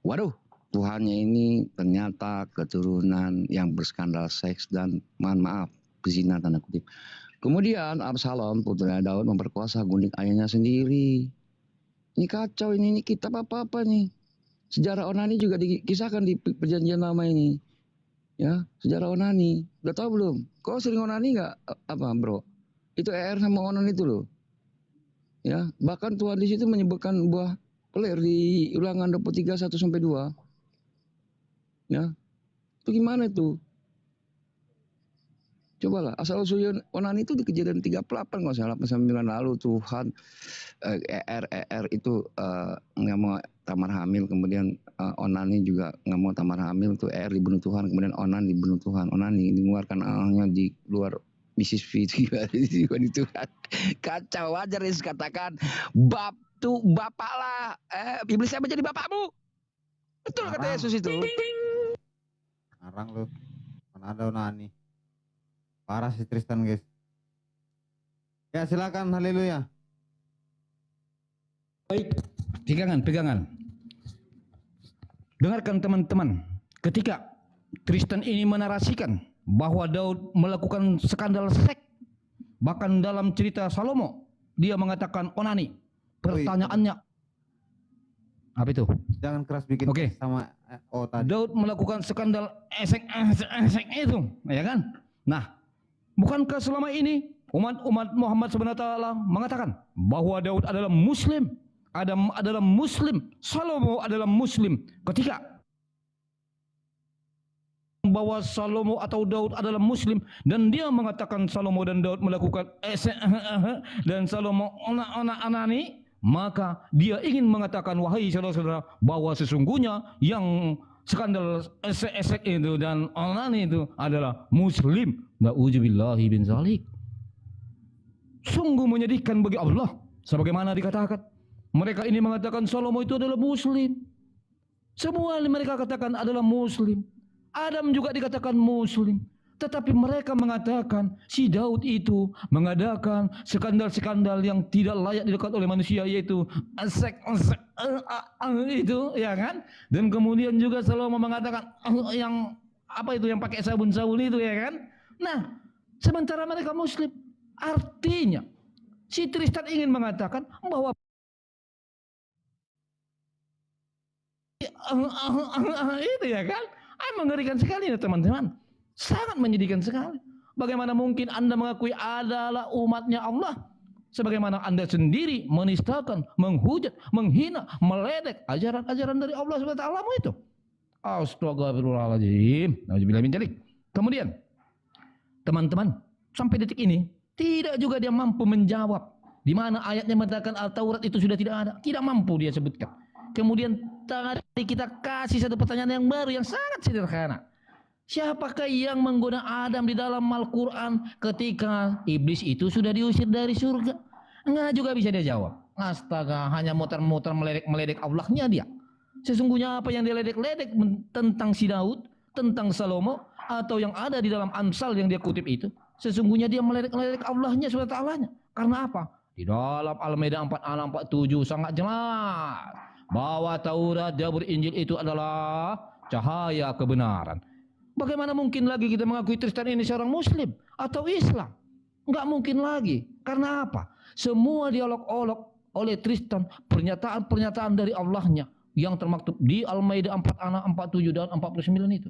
Waduh, Tuhannya ini ternyata keturunan yang berskandal seks dan mohon maaf, berzina tanda kutip. Kemudian Absalom putra Daud memperkosa gundik ayahnya sendiri. Ini kacau ini kitab apa nih. Sejarah onani juga dikisahkan di perjanjian lama ini. Ya, sejarah onani. Udah tahu belum? Kau sering onani nggak bro? Itu sama onan itu loh. Ya, bahkan Tuhan di situ menyebutkan buah pelir di Ulangan 23 1 sampai 2. Ya, itu gimana itu? Cobalah asal usul onani itu di Kejadian 38 nggak salah 9 lalu Tuhan ER itu nggak mau tamar hamil, kemudian onani juga nggak mau tamar hamil tuh ER dibunuh Tuhan, kemudian onan dibunuh Tuhan, onani mengeluarkan anaknya di luar Mrs. V itu Tuhan. Kacau aja Riz katakan bapak lah iblis siapa jadi bapakmu, betul kata Yesus itu. Ngarang lu. Mana ada onani. Parah si Tristan guys. Ya silakan, haleluya. Baik, pegangan. Dengarkan teman-teman, ketika Tristan ini menarasikan bahwa Daud melakukan skandal seks, bahkan dalam cerita Salomo dia mengatakan onani. Pertanyaannya apa itu? Jangan keras bikin Oke. sama tadi. Daud melakukan skandal esek itu, ya kan? Nah, bukankah selama ini umat Muhammad SWT mengatakan bahwa Daud adalah Muslim, Adam adalah Muslim, Salomo adalah Muslim? Ketika bahwa Salomo atau Daud adalah Muslim dan dia mengatakan Salomo dan Daud melakukan dan Salomo onani, maka dia ingin mengatakan, wahai saudara-saudara, bahwa sesungguhnya yang skandal esek itu dan onani itu adalah Muslim. Na'udzubillahi bin zalik. Sungguh menyedihkan bagi Allah. Sebagaimana dikatakan, mereka ini mengatakan Salomo itu adalah Muslim. Semua mereka katakan adalah Muslim. Adam juga dikatakan Muslim. Tetapi mereka mengatakan si Daud itu mengadakan skandal-skandal yang tidak layak dilakukan oleh manusia, yaitu itu, ya kan? Dan kemudian juga Salomo mengatakan yang apa itu yang pakai sabun-sabun itu, ya kan? Nah, sementara mereka Muslim. Artinya si Tristan ingin mengatakan bahwa itu, ya kan? Mengerikan sekali ya teman-teman. Sangat menyedihkan sekali. Bagaimana mungkin Anda mengakui adalah umatnya Allah, sebagaimana Anda sendiri menistakan, menghujat, menghina, meledek ajaran-ajaran dari Allah SWT itu. Astagfirullahaladzim. Nauzubillah min dzalik. Kemudian teman-teman, sampai detik ini tidak juga dia mampu menjawab di mana ayatnya mengatakan Al-Taurat itu sudah tidak ada. Tidak mampu dia sebutkan. Kemudian tadi kita kasih satu pertanyaan yang baru yang sangat sederhana. Siapakah yang menggoda Adam di dalam Al-Quran ketika iblis itu sudah diusir dari surga? Enggak juga bisa dia jawab. Astaga, hanya muter-muter meledek Allahnya dia. Sesungguhnya apa yang dia ledek tentang si Daud, tentang Salomo, atau yang ada di dalam Amsal yang dia kutip itu, sesungguhnya dia meledek Allahnya SWT. Karena apa? Di dalam Al-Maidah 4 ayat 47 sangat jelas bahwa Taurat, Zabur, Injil itu adalah cahaya kebenaran. Bagaimana mungkin lagi kita mengakui Tristan ini seorang Muslim atau Islam? Enggak mungkin lagi. Karena apa? Semua dialog-olog oleh Tristan, pernyataan-pernyataan dari Allahnya yang termaktub di Al-Maidah 4 ayat 47 dan 49 itu.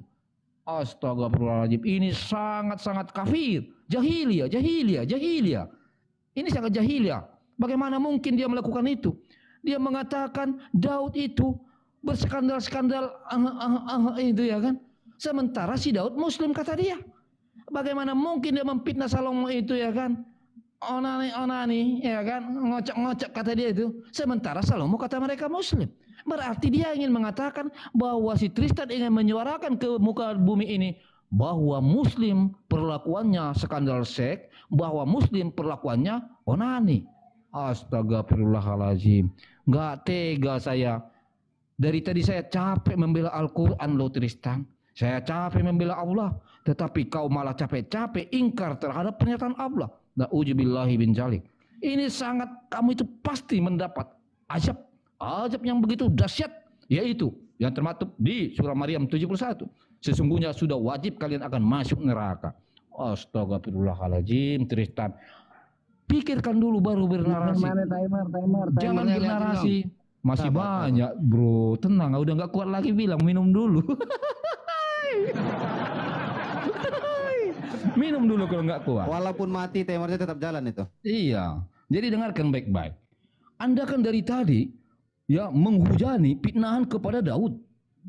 Astagfirullahaladzim. Ini sangat-sangat kafir. Jahiliyah. Ini sangat jahiliyah. Bagaimana mungkin dia melakukan itu? Dia mengatakan Daud itu berskandal-skandal itu, ya kan? Sementara si Daud Muslim kata dia. Bagaimana mungkin dia memfitnah Salomo itu, ya kan? Onani, ya kan? Ngocok-ngocok kata dia itu. Sementara Salomo kata mereka Muslim. Berarti dia ingin mengatakan bahwa si Tristan ingin menyuarakan ke muka bumi ini bahwa Muslim perlakuannya skandal seks, bahwa Muslim perlakuannya onani. Astagfirullahaladzim. Gak tega saya. Dari tadi saya capek membela Al-Quran loh Tristan. Saya capek membela Allah, tetapi kau malah capek-capek ingkar terhadap pernyataan Allah. Na'udzubillahi bin dzalik. Ini sangat, kamu itu pasti mendapat azab yang begitu dahsyat, yaitu yang termaktub di surah Maryam 71. Sesungguhnya sudah wajib kalian akan masuk neraka. Astagfirullahaladzim Tristan. Pikirkan dulu baru bernarasi. Jangan bernarasi. Masih banyak bro, tenang, udah gak kuat lagi bilang minum dulu. Minum dulu kalau nggak kuat. Walaupun mati timernya tetap jalan itu. Iya. Jadi dengarkan baik-baik. Anda kan dari tadi ya menghujani fitnahan kepada Daud.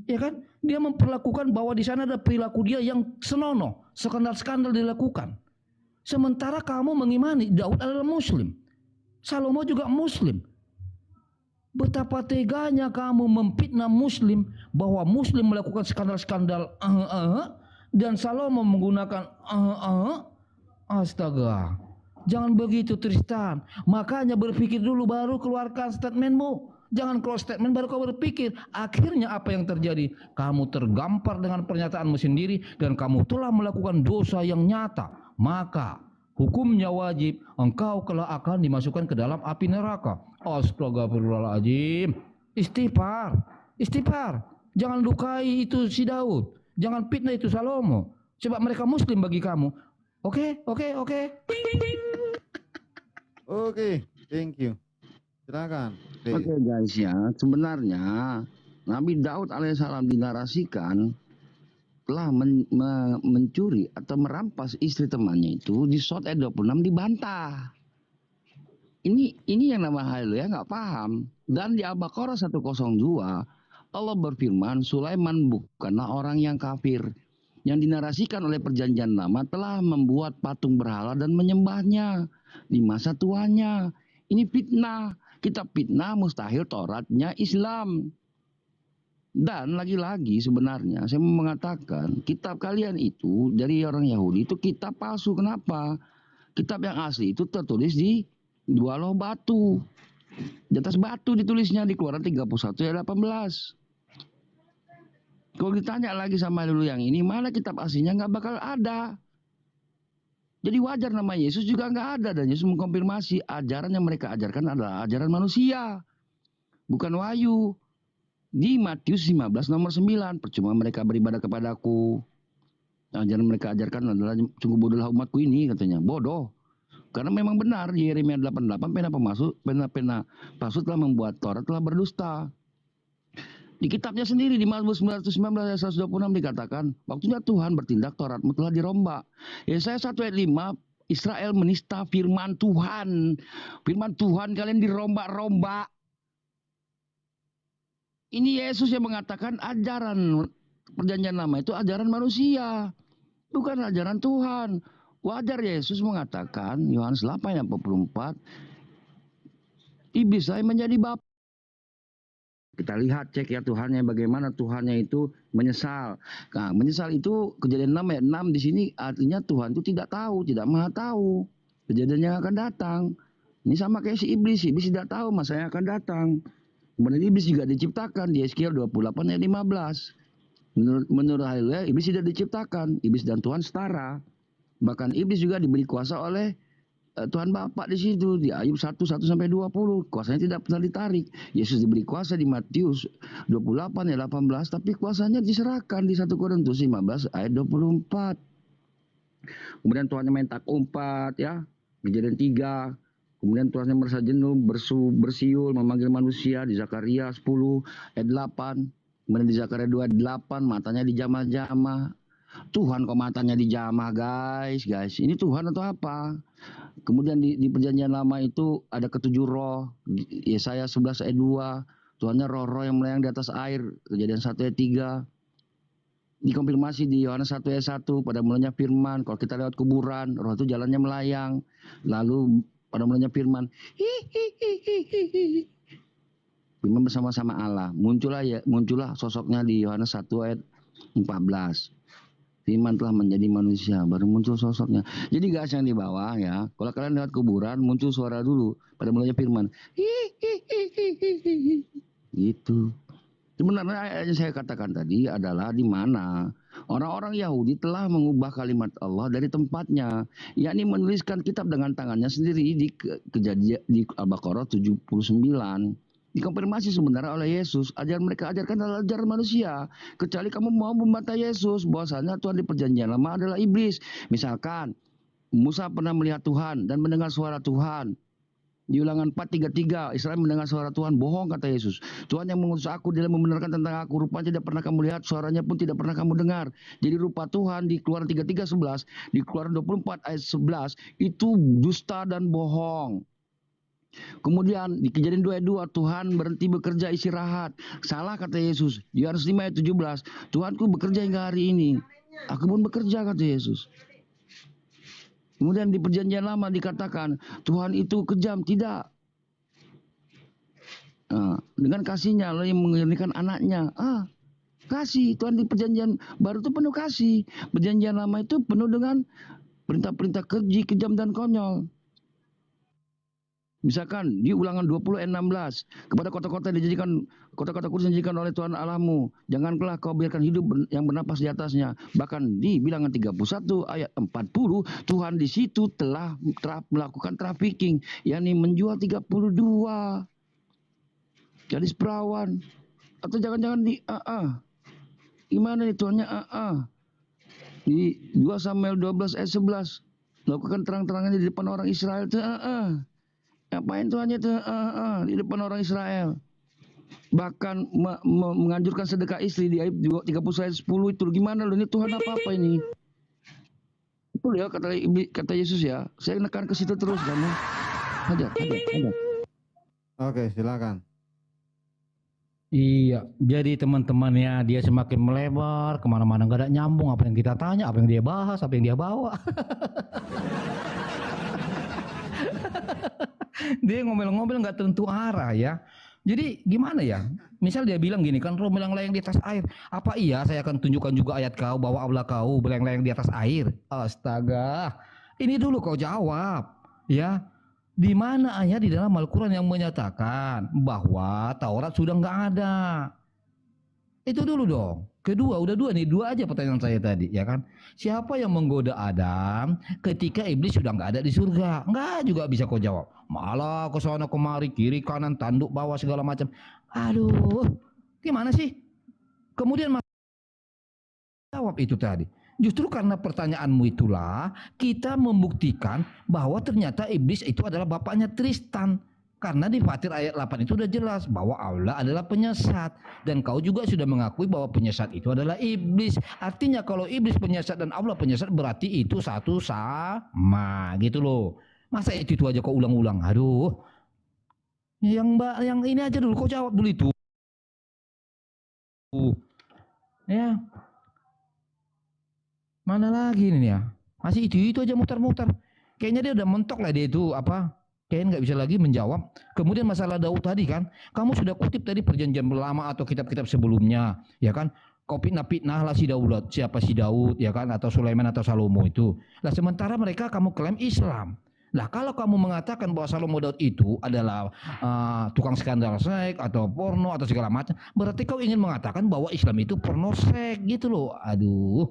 Ya kan? Dia memperlakukan bahwa di sana ada perilaku dia yang senonoh, skandal-skandal dilakukan. Sementara kamu mengimani Daud adalah muslim. Salomo juga muslim. Betapa teganya kamu memfitnah muslim bahwa muslim melakukan skandal-skandal dan Salomo menggunakan astaga. Jangan begitu Tristan. Makanya berpikir dulu baru keluarkan statementmu. Jangan keluar statement baru kau berpikir. Akhirnya apa yang terjadi? Kamu tergampar dengan pernyataanmu sendiri dan kamu telah melakukan dosa yang nyata. Maka hukumnya wajib, engkau kelak akan dimasukkan ke dalam api neraka. Astagfirullahaladzim. Istighfar. Istighfar. Jangan lukai itu si Daud. Jangan fitnah itu Salomo. Sebab mereka muslim bagi kamu. Oke. Oke, thank you. Silakan. Oke guys ya, sebenarnya Nabi Daud alaihissalam dinarasikan telah mencuri atau merampas istri temannya itu di Sot ayat 26 dibantah. Ini yang nama haleluya nggak paham. Dan di Al-Baqarah 102 Allah berfirman, Sulaiman bukanlah orang yang kafir. Yang dinarasikan oleh perjanjian lama telah membuat patung berhala dan menyembahnya di masa tuanya. Ini fitnah. Kitab fitnah mustahil Tauratnya Islam. Dan lagi-lagi sebenarnya saya mau mengatakan kitab kalian itu dari orang Yahudi itu kitab palsu. Kenapa? Kitab yang asli itu tertulis di dua loh batu. Di atas batu ditulisnya di Keluaran 31 ayat 18. Kalau ditanya lagi sama dulu yang ini, mana kitab aslinya nggak bakal ada. Jadi wajar nama Yesus juga nggak ada. Dan Yesus mengkonfirmasi ajaran yang mereka ajarkan adalah ajaran manusia. Bukan wahyu. Di Matius 15 nomor 9. Percuma mereka beribadah kepadaku. Ajaran mereka ajarkan adalah sungguh bodohlah umatku ini katanya. Bodoh. Karena memang benar di Yeremia 88 pena palsu telah membuat Taurat telah berdusta. Di kitabnya sendiri di Mazmur 919 ayat 126 dikatakan, waktunya Tuhan bertindak Tauratmu telah dirombak. Yesaya 1 ayat 5, Israel menista firman Tuhan. Firman Tuhan kalian dirombak-rombak. Ini Yesus yang mengatakan ajaran perjanjian lama itu ajaran manusia. Bukan ajaran Tuhan. Wajar Yesus mengatakan, Yohanes 8 ayat 44, iblis saya menjadi bapa. Kita lihat cek ya Tuhannya bagaimana Tuhannya itu menyesal. Nah, menyesal itu kejadian 6 ayat 6 di sini artinya Tuhan itu tidak tahu, tidak maha tahu kejadian yang akan datang. Ini sama kayak si iblis tidak tahu masa yang akan datang. Kemudian iblis juga diciptakan di Yeskiel 28 ayat 15. Menurut haleluya iblis tidak diciptakan, iblis dan Tuhan setara. Bahkan iblis juga diberi kuasa oleh Tuhan Bapa di situ di Ayub 1:1-20 kuasanya tidak pernah ditarik. Yesus diberi kuasa di Matius 28 ayat 18 tapi kuasanya diserahkan di 1 Korintus 15 ayat 24. Kemudian Tuhannya main tak umpat ya, Kejadian 3. Kemudian Tuhannya merasa jenuh bersiul memanggil manusia di Zakaria 10 ayat 8. Kemudian di Zakaria 2 ayat 8 matanya dijamah-jamah. Tuhan kok matanya dijamah guys. Ini Tuhan atau apa? Kemudian di perjanjian lama itu ada ketujuh roh. Yesaya 11 ayat 2. Tuhannya roh-roh yang melayang di atas air. Kejadian 1 ayat 3. Dikonfirmasi di Yohanes 1 ayat 1. Pada mulanya firman. Kalau kita lewat kuburan, roh itu jalannya melayang. Lalu pada mulanya firman. Firman bersama-sama Allah. Muncullah sosoknya di Yohanes 1 ayat 14. Firman telah menjadi manusia, baru muncul sosoknya. Jadi guys yang di bawah ya, kalau kalian lewat kuburan muncul suara dulu, pada mulanya firman. Gitu. Sebenarnya yang saya katakan tadi adalah di mana orang-orang Yahudi telah mengubah kalimat Allah dari tempatnya, yakni menuliskan kitab dengan tangannya sendiri di kejadian di Al-Baqarah 79. Dikonfirmasi sebenarnya oleh Yesus. Ajaran mereka ajarkan adalah ajaran manusia. Kecuali kamu mau membantah Yesus bahwasanya Tuhan di perjanjian lama adalah iblis. Misalkan Musa pernah melihat Tuhan dan mendengar suara Tuhan. Di Ulangan 4:33 Israel mendengar suara Tuhan. Bohong kata Yesus. Tuhan yang mengutus aku dia membenarkan tentang aku. Rupanya tidak pernah kamu lihat, suaranya pun tidak pernah kamu dengar. Jadi rupa Tuhan di Keluaran 33:11, di Keluaran 24 ayat 11 itu dusta dan bohong. Kemudian di Kejadian 2 ayat 2 Tuhan berhenti bekerja istirahat. Salah kata Yesus. Di Yohanes 5 ayat 17 Tuhanku bekerja hingga hari ini. Aku pun bekerja kata Yesus. Kemudian di perjanjian lama dikatakan Tuhan itu kejam, tidak. Dengan kasihnya Allah yang mengirimkan anaknya. Kasih. Tuhan di perjanjian baru itu penuh kasih. Perjanjian lama itu penuh dengan perintah-perintah keji, kejam dan konyol. Misalkan di Ulangan 20 ayat 16, kepada kota-kota kudus dijadikan oleh Tuhan Allahmu, janganlah kau biarkan hidup yang bernapas di atasnya. Bahkan di Bilangan 31 ayat 40, Tuhan di situ telah melakukan trafficking, yakni menjual 32 gadis perawan. Atau jangan-jangan di gimana nih Tuhannya di 2 Samuel 12 ayat 11, melakukan terang-terangan di depan orang Israel itu ngapain Tuhannya itu di depan orang Israel. Bahkan menganjurkan sedekah istri di ayat 30 ayat 10 itu. Gimana loh, ini Tuhan apa ini? Betul ya kata Yesus ya. Saya nekan ke situ terus kamu. Ada. Oke, silakan. Iya, jadi teman-teman ya, dia semakin melebar kemana-mana, nggak ada nyambung apa yang kita tanya, apa yang dia bahas, apa yang dia bawa. Dia ngomel-ngomel nggak tentu arah ya. Jadi gimana ya? Misal dia bilang gini kan, roh melayang-layang di atas air. Apa iya saya akan tunjukkan juga ayat kau bahwa Allah kau melayang-layang di atas air? Astaga. Ini dulu kau jawab ya. Di mana ayat di dalam Al-Quran yang menyatakan bahwa Taurat sudah nggak ada? Itu dulu dong. Kedua, udah dua nih, dua aja pertanyaan saya tadi, ya kan? Siapa yang menggoda Adam ketika iblis sudah nggak ada di surga? Nggak juga bisa kau jawab. Malah ke sana kemari, kiri kanan, tanduk bawah segala macam. Aduh, gimana sih? Kemudian jawab itu tadi. Justru karena pertanyaanmu itulah kita membuktikan bahwa ternyata iblis itu adalah bapaknya Tristan. Karena di Fatir ayat 8 itu sudah jelas bahwa Allah adalah penyesat. Dan kau juga sudah mengakui bahwa penyesat itu adalah iblis. Artinya kalau iblis penyesat dan Allah penyesat berarti itu satu sama gitu loh. Masa itu aja kau ulang-ulang? Aduh. Yang ini aja dulu kau jawab dulu itu. Ya. Mana lagi ini ya? Masih itu aja muter-muter. Kayaknya dia udah mentok lah dia itu apa? Kayaknya nggak bisa lagi menjawab. Kemudian masalah Daud tadi kan, kamu sudah kutip tadi perjanjian lama atau kitab-kitab sebelumnya, ya kan? Kau fitnah lah si Daud, siapa si Daud, ya kan? Atau Sulaiman atau Salomo itu. Lah sementara mereka kamu klaim Islam. Lah kalau kamu mengatakan bahwa Salomo Daud itu adalah tukang skandal seks atau porno atau segala macam, berarti kau ingin mengatakan bahwa Islam itu porno seks gitu loh. Aduh,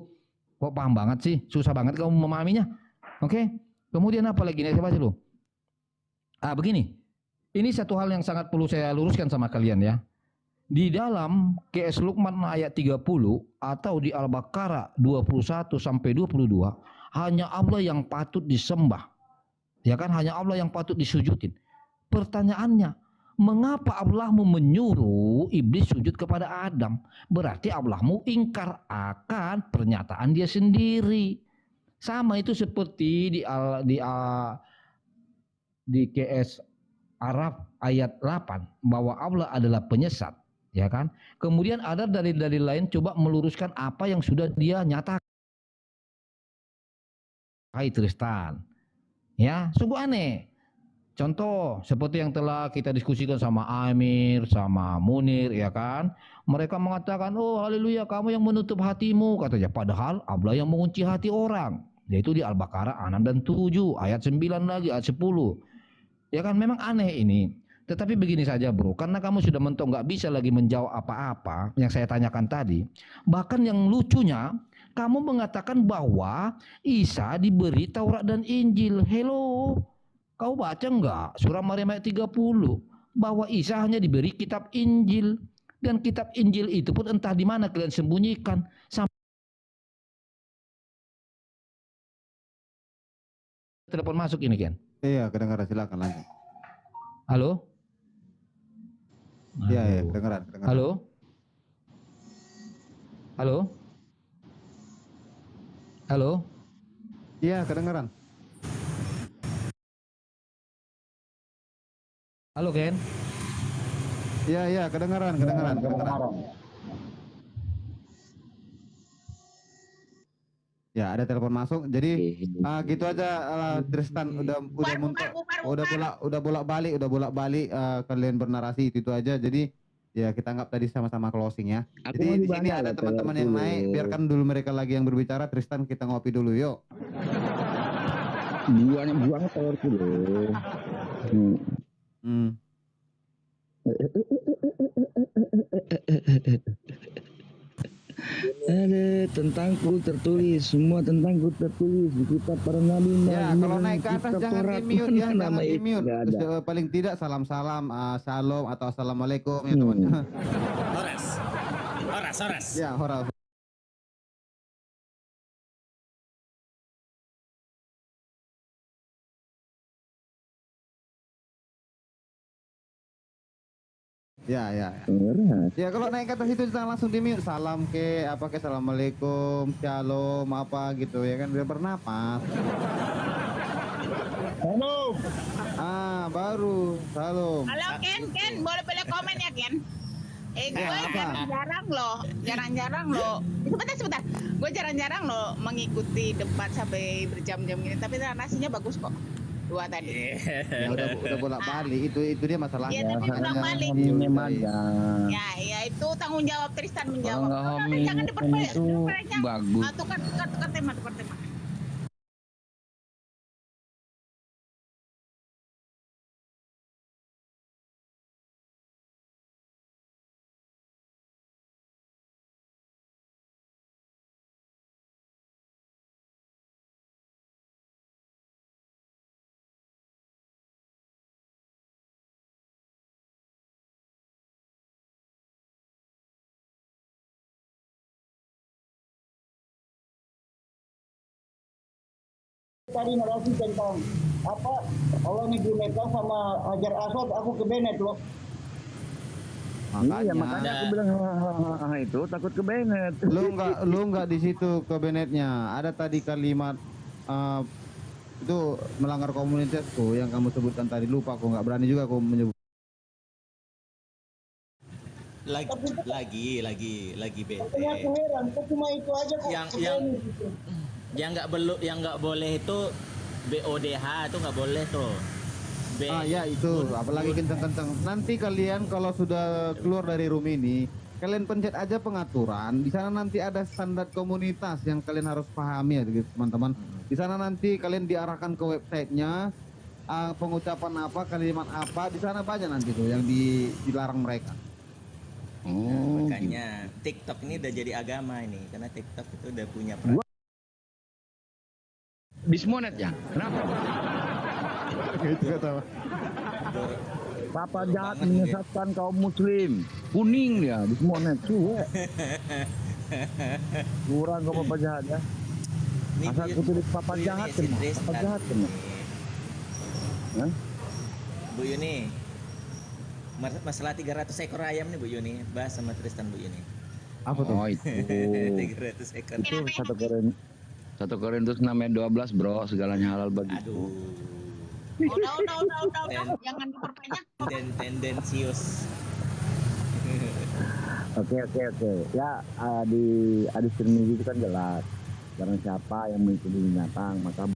kok paham banget sih? Susah banget kamu memahaminya. Oke? Kemudian apa lagi nih? Saya baca dulu. Begini, ini satu hal yang sangat perlu saya luruskan sama kalian ya. Di dalam QS Luqman ayat 30 atau di Al-Baqarah 21 sampai 22, hanya Allah yang patut disembah. Ya kan, hanya Allah yang patut disujudin. Pertanyaannya, mengapa Allahmu menyuruh iblis sujud kepada Adam? Berarti Allahmu ingkar akan pernyataan dia sendiri. Sama itu seperti di QS Araf ayat 8 bahwa Allah adalah penyesat, ya kan? Kemudian ada dalil-dalil lain coba meluruskan apa yang sudah dia nyatakan. Hai Tristan. Ya, sungguh aneh. Contoh seperti yang telah kita diskusikan sama Amir, sama Munir, ya kan? Mereka mengatakan, "Oh, haleluya, kamu yang menutup hatimu," katanya. Padahal Allah yang mengunci hati orang. Yaitu di Al-Baqarah 6 dan 7, ayat 9 lagi, ayat 10. Ya kan, memang aneh ini. Tetapi begini saja bro, karena kamu sudah mentok nggak bisa lagi menjawab apa-apa yang saya tanyakan tadi. Bahkan yang lucunya, kamu mengatakan bahwa Isa diberi Taurat dan Injil. Hello, kau baca nggak surah Maryam ayat 30 bahwa Isa hanya diberi kitab Injil, dan kitab Injil itu pun entah di mana kalian sembunyikan. Sampai telepon masuk ini kan? Iya, kedengaran, silakan lanjut. Halo? Iya, kedengaran. Halo? Halo? Halo? Iya, kedengaran. Halo Ken? Iya, kedengaran. Ya, ada telepon masuk. Jadi gitu aja Tristan udah mentok, udah bolak-balik kalian bernarasi itu aja. Jadi ya kita anggap tadi sama-sama closing ya. Aku Jadi mau di sini dibayar ada lah, teman-teman yang dulu. naik, biarkan dulu mereka lagi yang berbicara. Tristan, kita ngopi dulu yuk. Buang telurku loh. Ada tentangku tertulis, semua tentangku tertulis di kitab para nabi. Ya, kalau naik ke atas jangan di-mute ya, jangan nama itu di-mute. nggak ada. Paling tidak salam-salam, shalom atau assalamualaikum ya teman. Horas. Ya, horas. Ya. Ya kalau naik ke atas itu jangan langsung di mute. Salam ke apa ke assalamualaikum, shalom apa gitu ya kan biar bernapas. Halo. Baru salam. Halo Ken, boleh komen ya Ken? Gue jarang-jarang loh. Sebentar. Gue jarang-jarang loh mengikuti debat sampai berjam-jam gini. Tapi narasinya bagus kok. Dua tadi. Ya udah bolak-balik itu dia masalahnya. Iya, tapi bolak-balik. Ya itu tanggung jawab Tristan menjawab. Jangan diperbanyak. Bagus. Tukar tema. Tadi narasi tentang apa Allah negeri Mekah sama Hajar Aswad, aku ke Bennett loh. Iya, makanya aku bilang itu takut ke Bennett. Lu nggak di situ ke Bennettnya. Ada tadi kalimat itu melanggar komunitasku yang kamu sebutkan tadi, lupa aku nggak berani juga aku menyebut. Lagi bete. Aku heran, kok cuma itu aja kok. Yang nggak boleh itu BODH itu nggak boleh tuh. Ya itu, apalagi kenceng-kenceng. Nanti kalian kalau sudah keluar dari room ini, kalian pencet aja pengaturan. Di sana nanti ada standar komunitas yang kalian harus pahami ya, gitu, teman-teman. Di sana nanti kalian diarahkan ke websitenya, pengucapan apa, kalimat apa, di sana banyak nanti tuh yang dilarang mereka. Makanya TikTok ini udah jadi agama ini, karena TikTok itu udah punya Dismonet ya? Kenapa? Itu kata Papa jahat menyesatkan kaum muslim. Kuning dia, dismonet. Kurang kau papa jahat ya. Asal aku tulis papa jahat kena. Papa jahat kena. Bu Yuni, masalah 300 ekor ayam nih Bu Yuni, bahas sama Tristan Bu Yuni. apa tuh? Oh itu. 300 ekor. Itu 1 Korintus 6:12 bro, segalanya halal bagiku. Udah. Jangan diperbanyak. Tendensius. Oke. Ya di hadis Tirmizi itu kan jelas. Barang siapa yang mengikuti binatang maka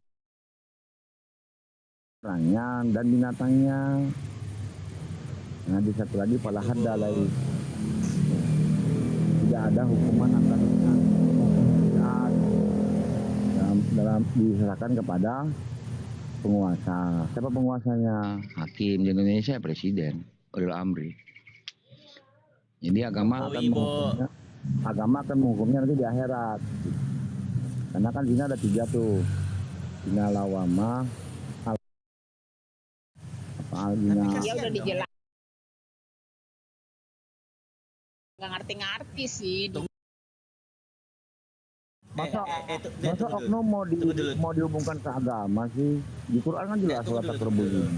orangnya dan binatangnya. Nah di satu lagi pala hadda lagi. Tidak ada hukuman atas dalam diserahkan kepada penguasa. Siapa penguasanya? Hakim di Indonesia presiden, Ulil Amri. Jadi agama akan menghukumnya nanti di akhirat. Karena kan zina ada 3 tuh. Zina lawama, zina. Ya udah dijelaskan. Nggak ngerti sih. Masa oknum mau dihubungkan ke agama sih? Di Quran kan jelas sholat terbunyi.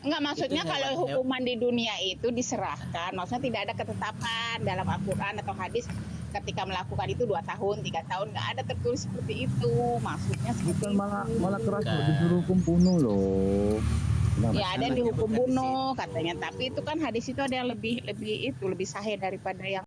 Enggak, maksudnya kalau hukuman di dunia itu diserahkan, maksudnya tidak ada ketetapan dalam Al-Quran atau hadis ketika melakukan itu 2 tahun, 3 tahun, nggak ada tertulis seperti itu. Maksudnya seperti Bukan malah keras disuruh hukum bunuh loh. Ya ada yang dihukum bunuh katanya, tapi itu kan hadis itu ada yang lebih sahih daripada yang